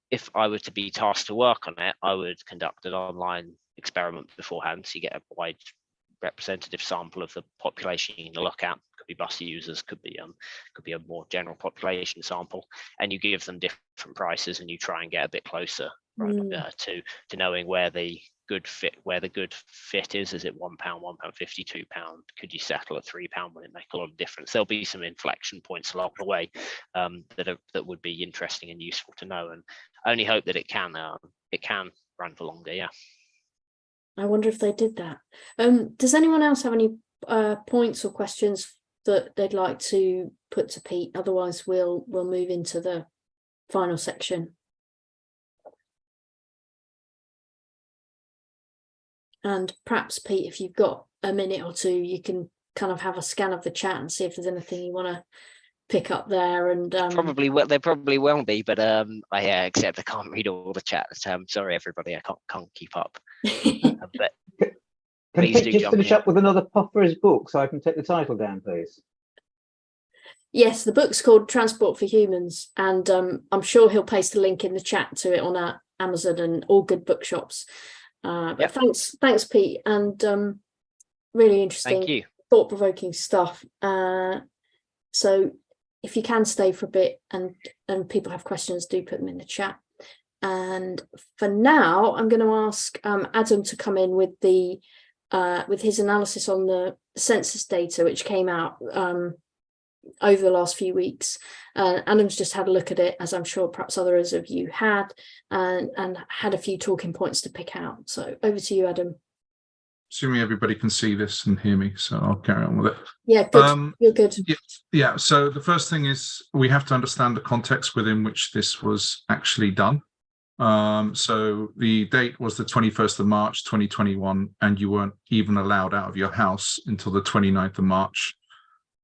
If I were to be tasked to work on it, I would conduct an online experiment beforehand, so you get a wide representative sample of the population you can look at. Could be bus users, could be a more general population sample, and you give them different prices, and you try and get a bit closer to knowing where the good fit is. Is it £1, £1.50, £2? Could you settle at £3? Will it make a lot of difference? There'll be some inflection points along the way that would be interesting and useful to know, and I only hope that it can run for longer. Yeah. I wonder if they did that. Does anyone else have any points or questions that they'd like to put to Pete? Otherwise, we'll move into the final section. And perhaps, Pete, if you've got a minute or two, you can kind of have a scan of the chat and see if there's anything you want to pick up there. And probably well, there probably will be, but except I can't read all the chat. Sorry, everybody, I can't keep up. But can please Pete do just jump finish in. up with another puff for his book so I can take the title down, please? Yes, the book's called Transport for Humans, and I'm sure he'll paste a link in the chat to it on Amazon and all good bookshops. But thanks, Pete, and really interesting, Thank you. thought-provoking stuff. So if you can stay for a bit and people have questions, do put them in the chat. And for now, I'm going to ask Adam to come in with his analysis on the census data, which came out over the last few weeks. Adam's just had a look at it, as I'm sure perhaps others of you had, and had a few talking points to pick out. So over to you, Adam. Assuming everybody can see this and hear me, so I'll carry on with it. Yeah, good. You're good. Yeah. So the first thing is we have to understand the context within which this was actually done. So the date was the 21st of March, 2021, and you weren't even allowed out of your house until the 29th of March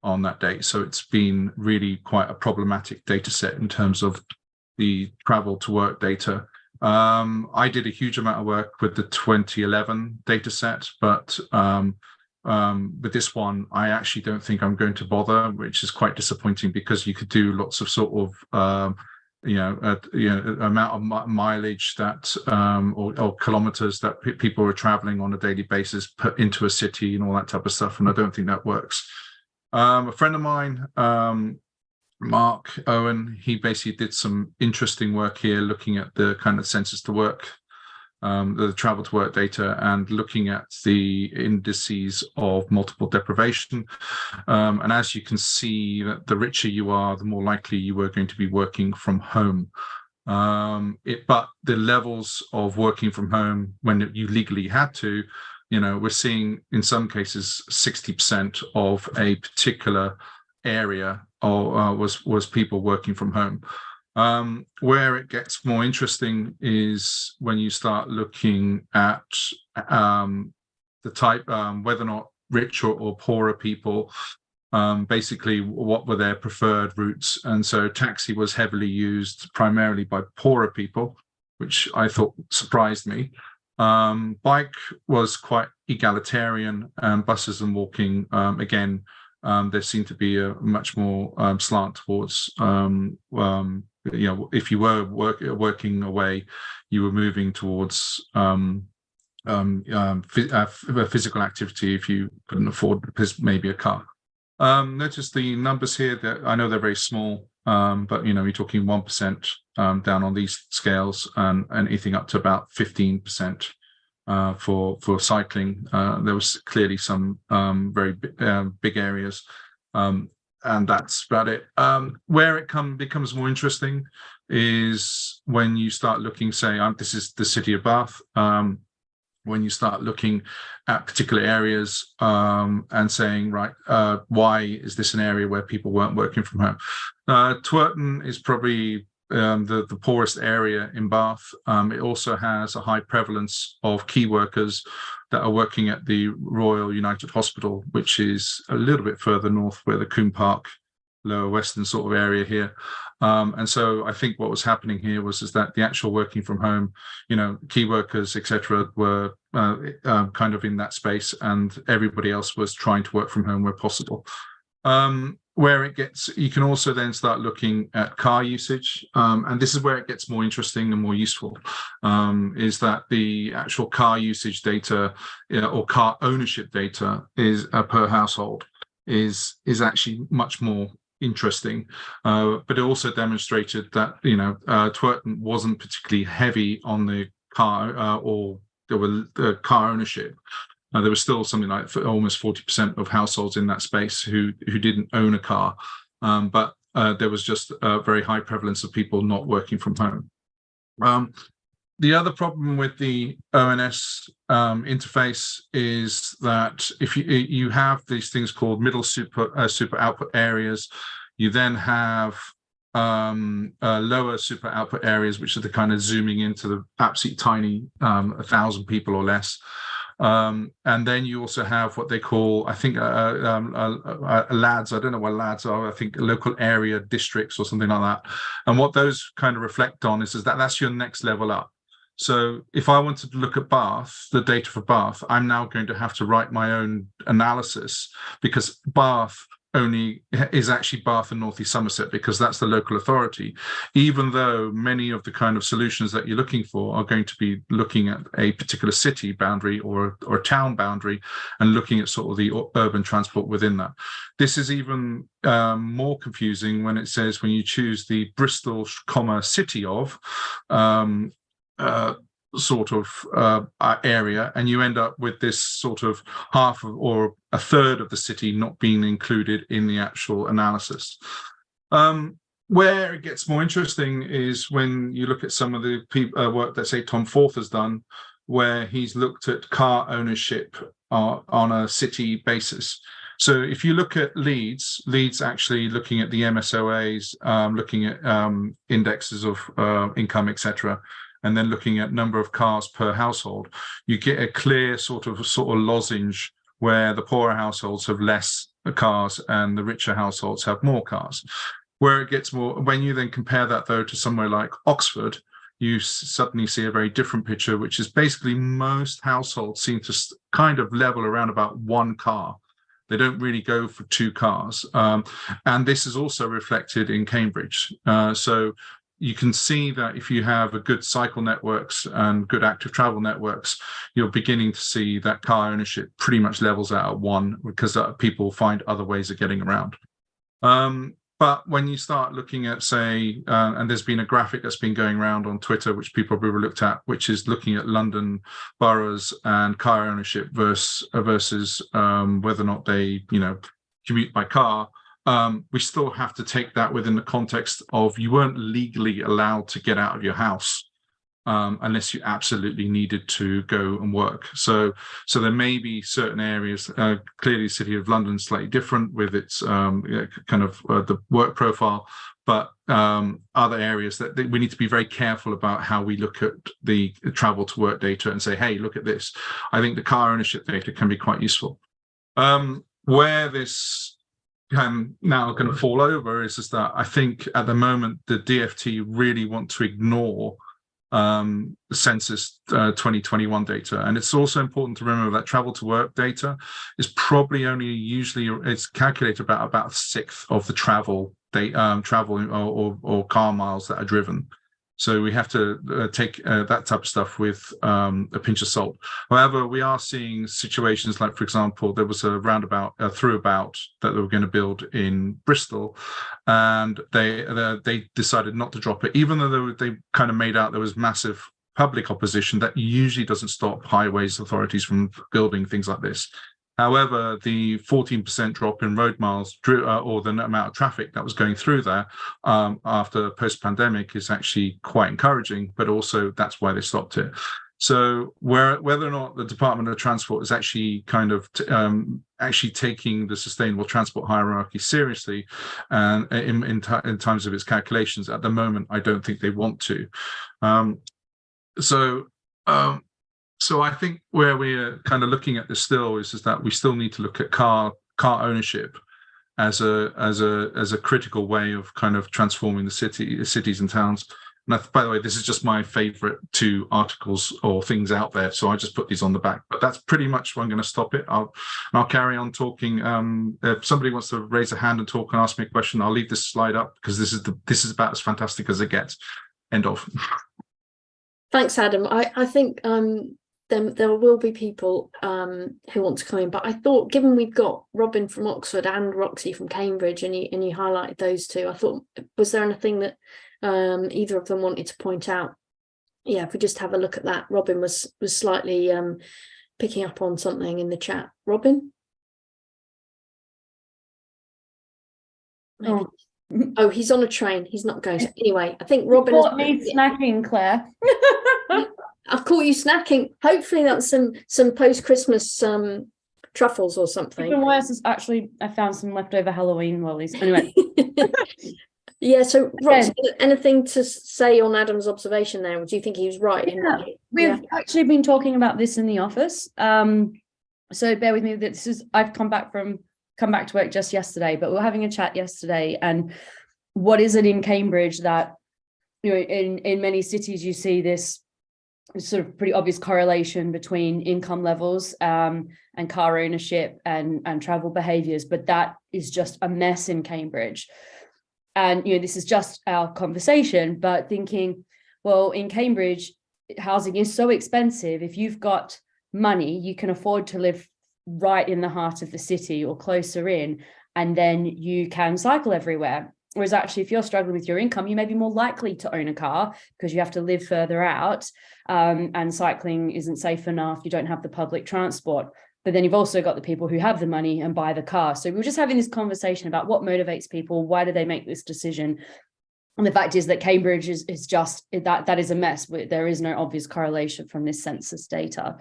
on that date. So it's been really quite a problematic data set in terms of the travel to work data. I did a huge amount of work with the 2011 data set, but with this one, I actually don't think I'm going to bother, which is quite disappointing because you could do lots of sort of amount of mileage that or kilometers that people are traveling on a daily basis put into a city and all that type of stuff, and I don't think that works. A friend of mine, Mark Owen, he basically did some interesting work here looking at the kind of census to work, the travel to work data, and looking at the indices of multiple deprivation. And as you can see, that the richer you are, the more likely you are going to be working from home. But the levels of working from home when you legally had to, we're seeing in some cases 60% of a particular area was people working from home. Where it gets more interesting is when you start looking at the type, whether or not richer or poorer people, basically what were their preferred routes. And so taxi was heavily used primarily by poorer people, which I thought surprised me. Bike was quite egalitarian, and buses and walking, again, there seemed to be a much more slant towards, if you were working away, you were moving towards physical activity if you couldn't afford maybe a car. Notice the numbers here, that I know they're very small, but you're talking 1% down on these scales, and anything up to about 15% for cycling. There was clearly some very big areas, and that's about it. Where it becomes more interesting is when you start looking, say, this is the city of Bath. When you start looking at particular areas and saying, right, why is this an area where people weren't working from home? Twerton is probably the poorest area in Bath. It also has a high prevalence of key workers that are working at the Royal United Hospital, which is a little bit further north, where the Coombe Park, Lower Western sort of area here. And so I think what was happening here is that the actual working from home, key workers, etc., were kind of in that space, and everybody else was trying to work from home where possible. Where it gets, you can also then start looking at car usage, and this is where it gets more interesting and more useful, is that the actual car usage data, or car ownership data is per household is actually much more interesting, but it also demonstrated that Twerton wasn't particularly heavy on the car or there were car ownership. There was still something like almost 40% of households in that space who didn't own a car, but there was just a very high prevalence of people not working from home. The other problem with the ONS interface is that if you have these things called middle super output areas, you then have lower super output areas, which are the kind of zooming into the absolutely tiny 1,000 people or less. And then you also have what they call, I think, LADs. I don't know what LADs are. I think local area districts or something like that. And what those kind of reflect on is that that's your next level up. So if I wanted to look at Bath, the data for Bath, I'm now going to have to write my own analysis, because Bath only is actually Bath and North East Somerset, because that's the local authority, even though many of the kind of solutions that you're looking for are going to be looking at a particular city boundary or a town boundary and looking at sort of the urban transport within that. This is even more confusing when it says when you choose the Bristol, city of sort of area, and you end up with this sort of half of, or a third of the city not being included in the actual analysis. Where it gets more interesting is when you look at some of the work that, say, Tom Forth has done, where he's looked at car ownership on a city basis. So if you look at Leeds actually looking at the MSOAs, looking at indexes of income, etc., and then looking at number of cars per household, you get a clear sort of lozenge where the poorer households have less cars and the richer households have more cars. Where it gets more, when you then compare that though to somewhere like Oxford, you suddenly see a very different picture, which is basically most households seem to kind of level around about one car. They don't really go for two cars. And this is also reflected in Cambridge. So you can see that if you have a good cycle networks and good active travel networks, you're beginning to see that car ownership pretty much levels out at one, because people find other ways of getting around. But when you start looking at, say, and there's been a graphic that's been going around on Twitter, which people probably looked at, which is looking at London boroughs and car ownership versus whether or not they, commute by car. We still have to take that within the context of you weren't legally allowed to get out of your house unless you absolutely needed to go and work. So there may be certain areas, clearly the City of London is slightly different with its the work profile, but other areas that we need to be very careful about how we look at the travel to work data and say, hey, look at this. I think the car ownership data can be quite useful. Where this now going to fall over is that I think at the moment the DfT really want to ignore census 2021 data, and it's also important to remember that travel to work data is probably only it's calculated about a sixth of the travel or car miles that are driven. So we have to take that type of stuff with a pinch of salt. However, we are seeing situations like, for example, there was a roundabout, throughbaut that they were going to build in Bristol, and they decided not to drop it, even though they kind of made out there was massive public opposition. That usually doesn't stop highways authorities from building things like this. However, the 14% drop in road miles or the amount of traffic that was going through there after post-pandemic is actually quite encouraging, but also that's why they stopped it. So whether or not the Department of Transport is actually kind of actually taking the sustainable transport hierarchy seriously and in terms of its calculations, at the moment, I don't think they want to. So I think where we're kind of looking at this still is that we still need to look at car ownership as a critical way of kind of transforming the cities and towns. And by the way, this is just my favorite 2 articles or things out there, so I just put these on the back. But that's pretty much where I'm going to stop it. I'll carry on talking. If somebody wants to raise a hand and talk and ask me a question, I'll leave this slide up because this is about as fantastic as it gets. End of. Thanks, Adam. I think there will be people who want to come in, but I thought, given we've got Robin from Oxford and Roxy from Cambridge, and you highlighted those 2, I thought, was there anything that either of them wanted to point out? Yeah, if we just have a look at that. Robin was slightly picking up on something in the chat. Robin? Maybe. Oh, he's on a train. He's not going to. Anyway, I think Robin caught me snacking, Claire. I've caught you snacking. Hopefully that's some post-Christmas truffles or something. Even worse is actually I found some leftover Halloween lollies. Anyway. Yeah, so Rox, anything to say on Adam's observation there? Or do you think he was right? We've actually been talking about this in the office. So bear with me, I've come back to work just yesterday, but we were having a chat yesterday, and what is it in Cambridge that, you know, in many cities you see this sort of pretty obvious correlation between income levels and car ownership and travel behaviors, but that is just a mess in Cambridge. And, you know, this is just our conversation, but thinking, well, in Cambridge, housing is so expensive. If you've got money, you can afford to live right in the heart of the city or closer in, and then you can cycle everywhere. Whereas actually, if you're struggling with your income, you may be more likely to own a car because you have to live further out, and cycling isn't safe enough. You don't have the public transport. But then you've also got the people who have the money and buy the car. So we were just having this conversation about what motivates people. Why do they make this decision? And the fact is that Cambridge is just that is a mess. There is no obvious correlation from this census data.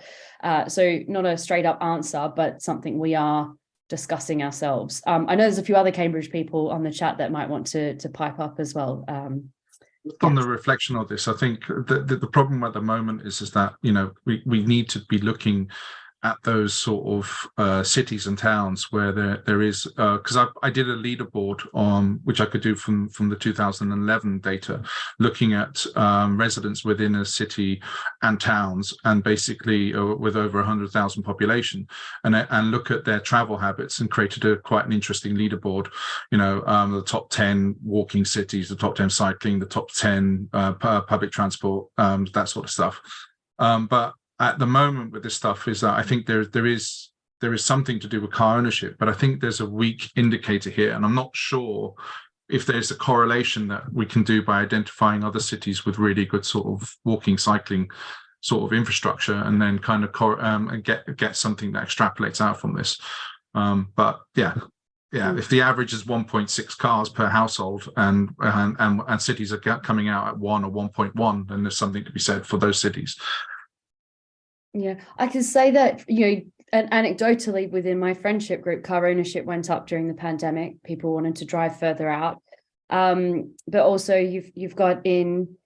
So not a straight up answer, but something we are discussing ourselves. I know there's a few other Cambridge people on the chat that might want to pipe up as well. On the reflection of this, I think the problem at the moment is that, you know, we need to be looking at those sort of cities and towns where there is, because I did a leaderboard on which I could do from the 2011 data, looking at residents within a city and towns, and basically with over 100,000 population, and look at their travel habits, and created quite an interesting leaderboard. You know, the top 10 walking cities, the top 10 cycling, the top 10 public transport, that sort of stuff. But at the moment with this stuff is that I think there is something to do with car ownership, but I think there's a weak indicator here, and I'm not sure if there's a correlation that we can do by identifying other cities with really good sort of walking, cycling sort of infrastructure, and then kind of and get something that extrapolates out from this. But yeah, if the average is 1.6 cars per household, and cities are coming out at 1 or 1.1, then there's something to be said for those cities. Yeah, I can say that, you know, and anecdotally within my friendship group, car ownership went up during the pandemic. People wanted to drive further out. But also you've got in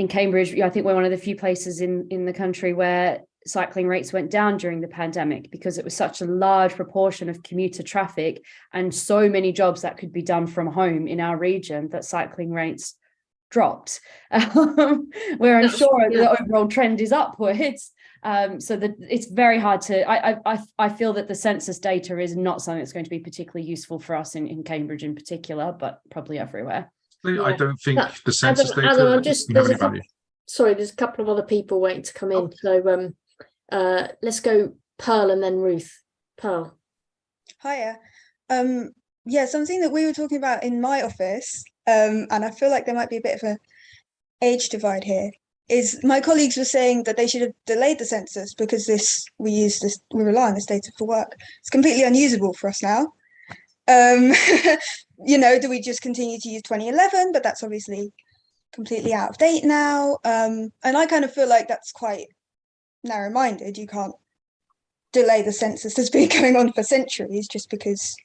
Cambridge, I think we're one of the few places in the country where cycling rates went down during the pandemic, because it was such a large proportion of commuter traffic and so many jobs that could be done from home in our region that cycling rates dropped. Where I'm sure the overall trend is upwards. So that it's very hard to, I feel that the census data is not something that's going to be particularly useful for us in Cambridge in particular, but probably everywhere. I don't think the census data there's a couple of other people waiting to come in. So let's go Pearl and then Ruth. Pearl. Hiya. Yeah, something that we were talking about in my office, and I feel like there might be a bit of a age divide here, is my colleagues were saying that they should have delayed the census because we rely on this data for work. It's completely unusable for us now. You know, do we just continue to use 2011? But that's obviously completely out of date now. And I kind of feel like that's quite narrow-minded. You can't delay the census that's been going on for centuries just because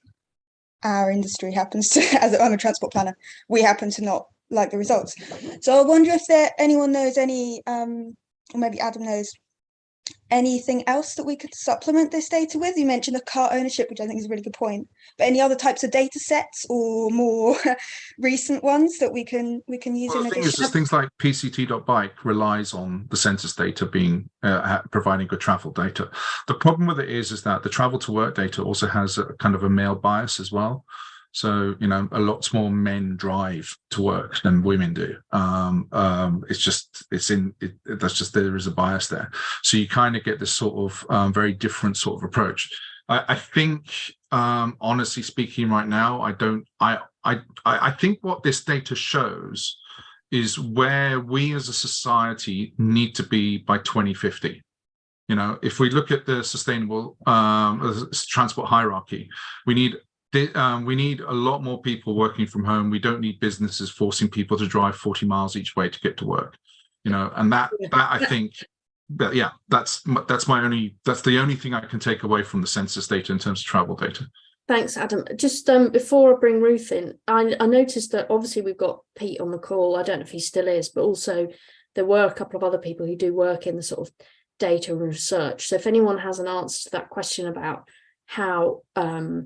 our industry happens to, as I'm a transport planner, we happen to not like the results. So I wonder if anyone knows any, or maybe Adam knows, anything else that we could supplement this data with. You mentioned the car ownership, which I think is a really good point, but any other types of data sets or more recent ones that we can use? Well, the thing is, things like pct.bike relies on the census data being providing good travel data. The problem with it is that the travel to work data also has a kind of a male bias as well. So, you know, a lot more men drive to work than women do. There is a bias there. So you kind of get this sort of very different sort of approach. I think, honestly speaking, right now, I think what this data shows is where we as a society need to be by 2050. You know, if we look at the sustainable transport hierarchy, we need a lot more people working from home. We don't need businesses forcing people to drive 40 miles each way to get to work, you know, and that I think that, yeah, that's the only thing I can take away from the census data in terms of travel data. Thanks, Adam. Just before I bring Ruth in, I noticed that obviously we've got Pete on the call. I don't know if he still is, but also there were a couple of other people who do work in the sort of data research. So if anyone has an answer to that question about how, I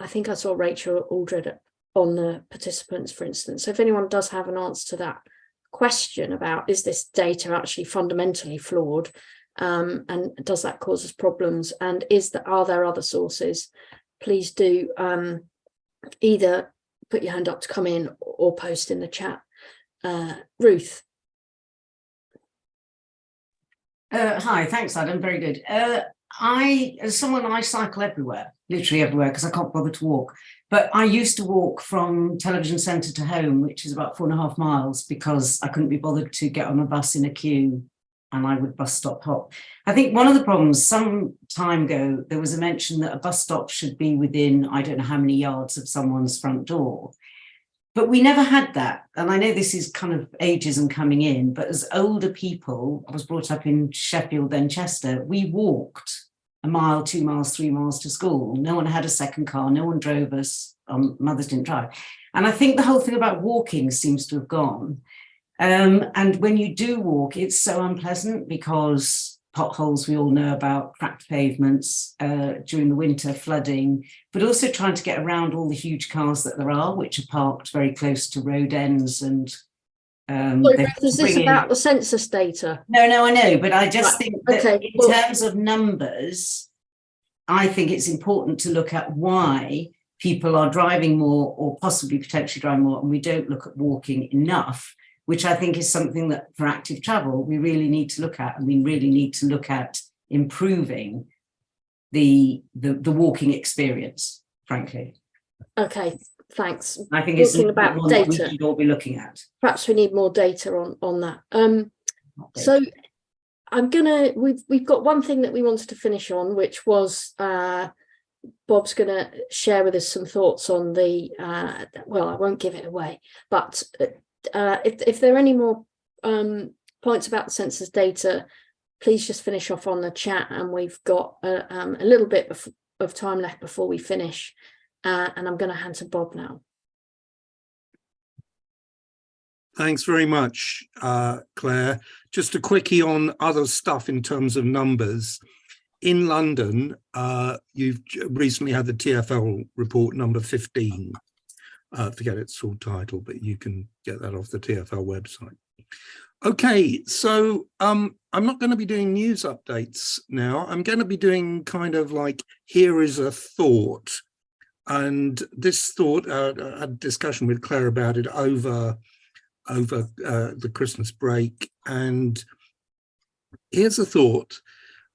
think I saw Rachel Aldred on the participants, for instance. So if anyone does have an answer to that question about, is this data actually fundamentally flawed? And does that cause us problems? And are there other sources? Please do either put your hand up to come in or post in the chat. Ruth. Hi, thanks, Adam. Very good. As someone, I cycle everywhere, literally everywhere, because I can't bother to walk. But I used to walk from Television Centre to home, which is about 4.5 miles, because I couldn't be bothered to get on a bus in a queue, and I would bus stop hop. I think one of the problems, some time ago, there was a mention that a bus stop should be within, I don't know how many yards of someone's front door. But we never had that. And I know this is kind of ageism coming in, but as older people, I was brought up in Sheffield, then Chester, we walked 1 mile, 2 miles, 3 miles to school. No one had a second car. No one drove us. Mothers didn't drive. And I think the whole thing about walking seems to have gone. And when you do walk, it's so unpleasant because potholes we all know about, cracked pavements during the winter, flooding, but also trying to get around all the huge cars that there are, which are parked very close to road ends. And is this about the census data? No, I know, but I just Right. think that Okay. in terms of numbers, I think it's important to look at why people are driving more or possibly potentially driving more, and we don't look at walking enough, which I think is something that for active travel, we really need to look at, and we really need to look at improving the walking experience, frankly. Okay, thanks. I think it's Talking about one that we data. should all be looking at. Perhaps we need more data on that. So we've got one thing that we wanted to finish on, which was Bob's going to share with us some thoughts on the, well, I won't give it away, but if there are any more points about the census data, please just finish off on the chat, and we've got a little bit of time left before we finish, and I'm going to hand to Bob now. Thanks very much, Claire. Just a quickie on other stuff in terms of numbers. In London, you've recently had the TfL report number 15. Forget its full title, but you can get that off the TfL website. Okay, so I'm not going to be doing news updates now. I'm going to be doing kind of like, here is a thought. And this thought, I had a discussion with Claire about it over the Christmas break. And here's a thought.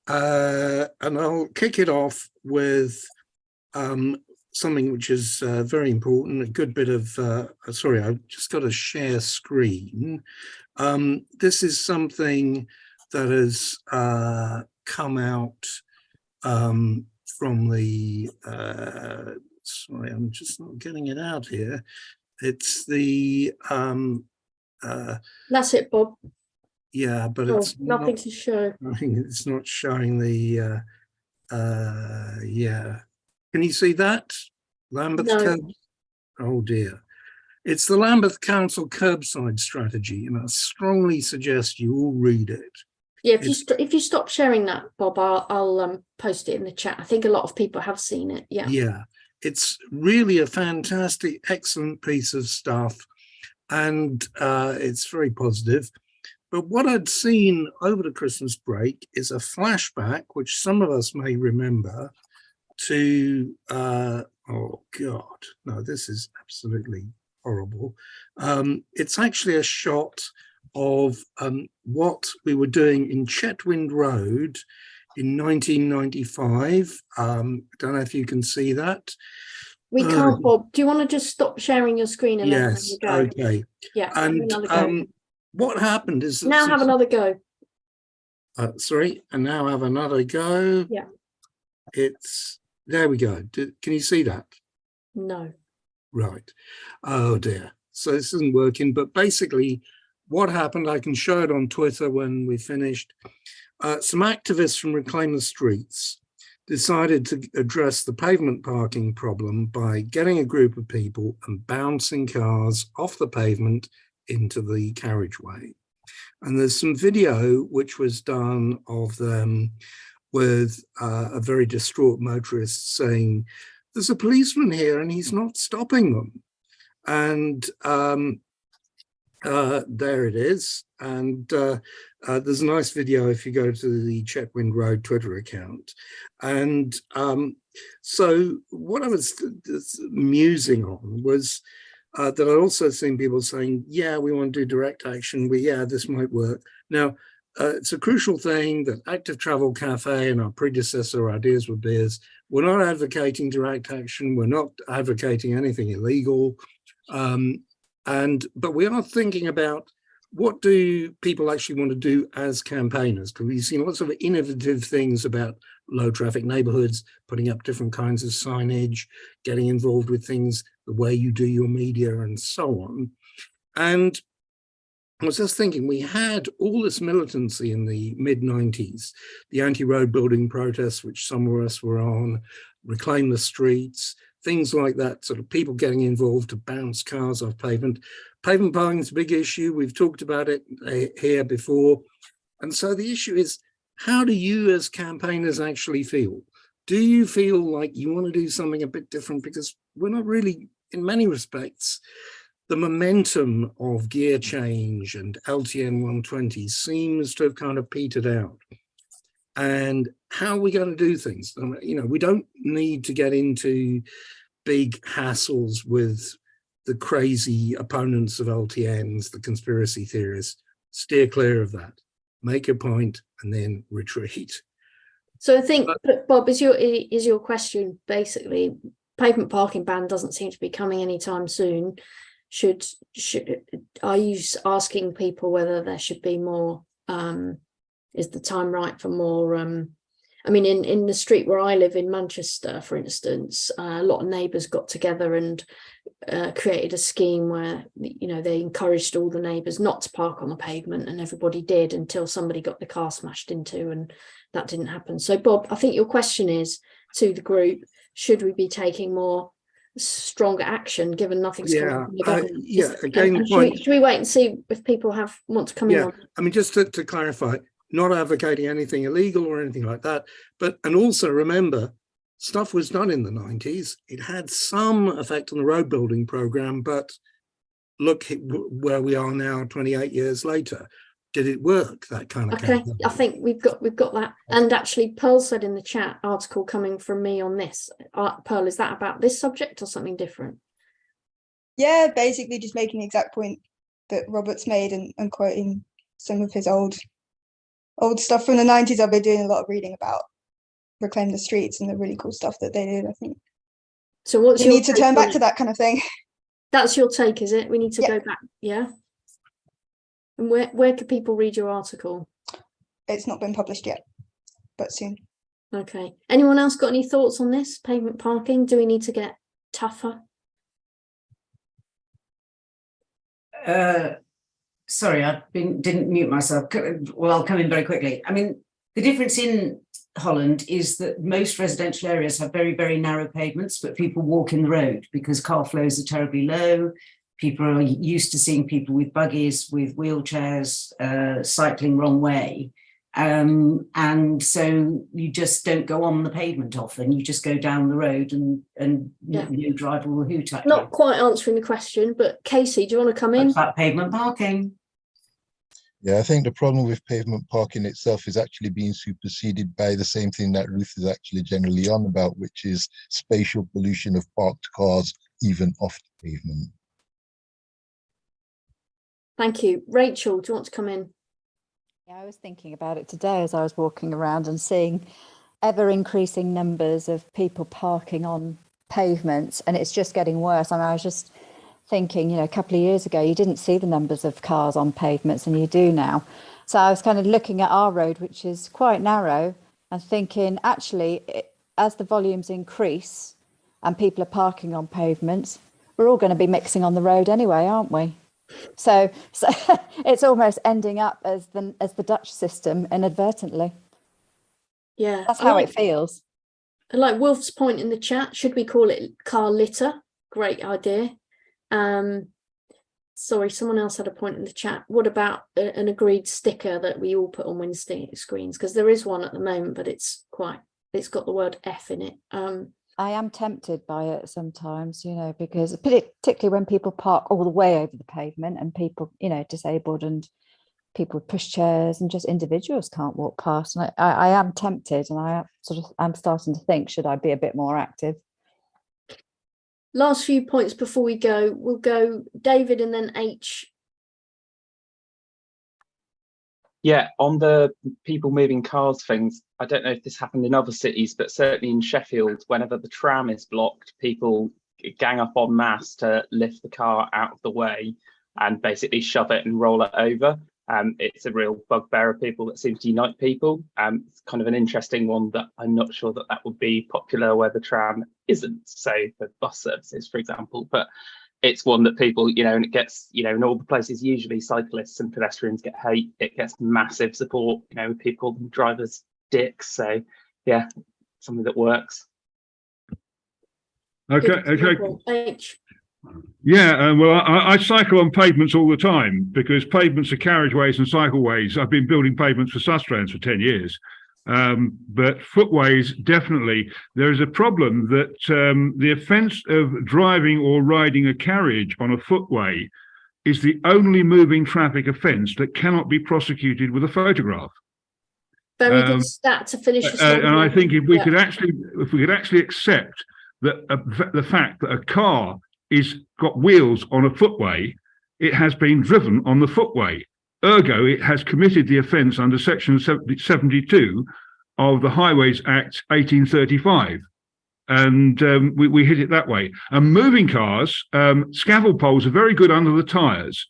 And I'll kick it off with something which is very important, a good bit of, sorry, I've just got to share screen. This is something that has come out from the, sorry, I'm just not getting it out here. It's the... That's it, Bob. Yeah, but it's nothing to show. It's not showing the, yeah. Can you see that? Lambeth Curb? Oh dear. It's the Lambeth Council curbside strategy, and I strongly suggest you all read it. Yeah, if you stop sharing that, Bob, I'll post it in the chat. I think a lot of people have seen it. Yeah. Yeah, it's really a fantastic, excellent piece of stuff, and it's very positive. But what I'd seen over the Christmas break is a flashback, which some of us may remember, to, oh God, no, this is absolutely horrible. It's actually a shot of what we were doing in Chetwynd Road in 1995. Don't know if you can see that. We can't, Bob. Do you want to just stop sharing your screen and yes, then have a go? okay. Yeah, And what happened is now have another go. Sorry, and now have another go. Yeah. It's there we go. Can you see that? No. Right. Oh dear. So this isn't working, but basically what happened, I can show it on Twitter when we finished. Some activists from Reclaim the Streets decided to address the pavement parking problem by getting a group of people and bouncing cars off the pavement into the carriageway. And there's some video which was done of them with a very distraught motorist saying, "There's a policeman here and he's not stopping them." And there it is. And there's a nice video if you go to the Chetwynd Road Twitter account. And so what I was musing on was that I'd also seen people saying, yeah, we want to do direct action. Yeah, this might work. Now, it's a crucial thing that Active Travel Cafe and our predecessor Ideas with Beers, we're not advocating direct action. We're not advocating anything illegal. But we are thinking about what do people actually want to do as campaigners? Because we've seen lots of innovative things about low traffic neighborhoods, putting up different kinds of signage, getting involved with things, the way you do your media and so on. And I was just thinking, we had all this militancy in the mid-90s, the anti-road building protests, which some of us were on, Reclaim the Streets, things like that, sort of people getting involved to bounce cars off pavement. Pavement parking is a big issue. We've talked about it here before. And so the issue is, how do you as campaigners actually feel? Do you feel like you want to do something a bit different? Because we're not really, in many respects, the momentum of gear change and LTN 120 seems to have kind of petered out. And how are we going to do things? You know, we don't need to get into big hassles with the crazy opponents of LTNs, the conspiracy theorists. Steer clear of that. Make a point and then retreat. So I think, Bob, is your question basically, pavement parking ban doesn't seem to be coming anytime soon. Are you asking people whether there should be more, is the time right for more, I mean, in the street where I live in Manchester, for instance, a lot of neighbours got together and created a scheme where, you know, they encouraged all the neighbours not to park on the pavement, and everybody did until somebody got the car smashed into, and that didn't happen. So, Bob, I think your question is to the group, should we be taking more stronger action given nothing's coming from the government? Again, should we wait and see if people want to come in on? I mean, just to clarify, not advocating anything illegal or anything like that, and also remember, stuff was done in the 90s. It had some effect on the road building program, but look where we are now 28 years later. Did it work, that kind of campaign? I think we've got that. And actually, Pearl said in the chat, article coming from me on this. Pearl, is that about this subject or something different? Yeah, basically just making the exact point that Robert's made and quoting some of his old stuff from the 90s. I've been doing a lot of reading about Reclaim the Streets and the really cool stuff that they did, I think. So what's we need to turn back to that kind of thing. That's your take, is it? We need to go back, yeah? And where can people read your article? It's not been published yet, but soon. Okay. Anyone else got any thoughts on this? Pavement parking? Do we need to get tougher? Sorry, didn't mute myself. Well, I'll come in very quickly. I mean, the difference in Holland is that most residential areas have very, very narrow pavements, but people walk in the road because car flows are terribly low. People are used to seeing people with buggies, with wheelchairs, cycling wrong way. And so you just don't go on the pavement often. You just go down the road and no driver will hoot at you. Not quite answering the question, but Casey, do you want to come in? What's that pavement parking? Yeah, I think the problem with pavement parking itself is actually being superseded by the same thing that Ruth is actually generally on about, which is spatial pollution of parked cars, even off the pavement. Thank you. Rachel, do you want to come in? Yeah, I was thinking about it today as I was walking around and seeing ever increasing numbers of people parking on pavements, and it's just getting worse. I mean, I was just thinking, you know, a couple of years ago, you didn't see the numbers of cars on pavements, and you do now. So I was kind of looking at our road, which is quite narrow, and thinking, actually, as the volumes increase and people are parking on pavements, we're all going to be mixing on the road anyway, aren't we? So it's almost ending up as the Dutch system inadvertently. Yeah, that's how it feels. like Wolf's point in the chat, should we call it car litter? Great idea. Sorry, someone else had a point in the chat. What about an agreed sticker that we all put on windscreen screens? Because there is one at the moment, but it's got the word F in it. I am tempted by it sometimes, you know, because particularly when people park all the way over the pavement and people, you know, disabled and people with pushchairs and just individuals can't walk past. And I am tempted, and I'm starting to think, should I be a bit more active? Last few points before we go, we'll go David and then H. Yeah, on the people moving cars things, I don't know if this happened in other cities, but certainly in Sheffield, whenever the tram is blocked, people gang up en masse to lift the car out of the way and basically shove it and roll it over. It's a real bugbear of people that seems to unite people. It's kind of an interesting one that I'm not sure that would be popular where the tram isn't, so for bus services, for example, but it's one that people, you know, and it gets, you know, in all the places usually cyclists and pedestrians get hate, it gets massive support, you know, people call them drivers dicks. So yeah, something that works. Okay. Yeah, well, I cycle on pavements all the time because pavements are carriageways and cycleways. I've been building pavements for Sustrans for 10 years. But footways, definitely. There is a problem that the offence of driving or riding a carriage on a footway is the only moving traffic offence that cannot be prosecuted with a photograph. Very good stat to finish this. And I think if we could actually accept that the fact that a car is got wheels on a footway, it has been driven on the footway. Ergo, it has committed the offence under section 72 of the Highways Act 1835. And we hit it that way. And moving cars, scaffold poles are very good under the tyres.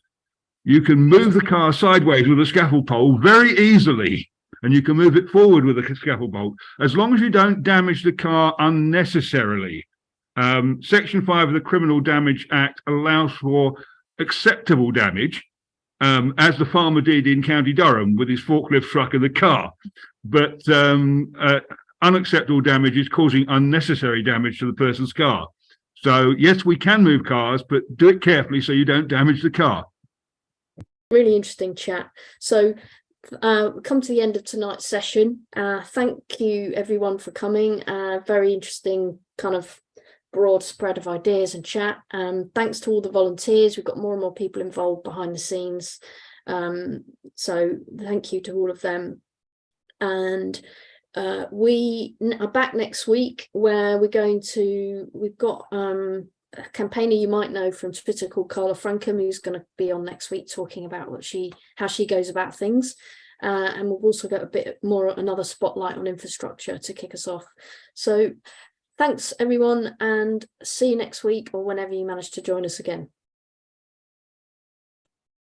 You can move the car sideways with a scaffold pole very easily, and you can move it forward with a scaffold pole, as long as you don't damage the car unnecessarily. Section 5 of the Criminal Damage Act allows for acceptable damage, as the farmer did in County Durham with his forklift truck and the car. But unacceptable damage is causing unnecessary damage to the person's car. So yes, we can move cars, but do it carefully so you don't damage the car. Really interesting chat. So come to the end of tonight's session. Thank you everyone for coming. Very interesting kind of broad spread of ideas and chat. Thanks to all the volunteers. We've got more and more people involved behind the scenes. So thank you to all of them. And we are back next week where we've got a campaigner you might know from Twitter called Carla Frankham, who's going to be on next week talking about how she goes about things. And we'll also get a bit more, another spotlight on infrastructure to kick us off. So thanks everyone, and see you next week or whenever you manage to join us again.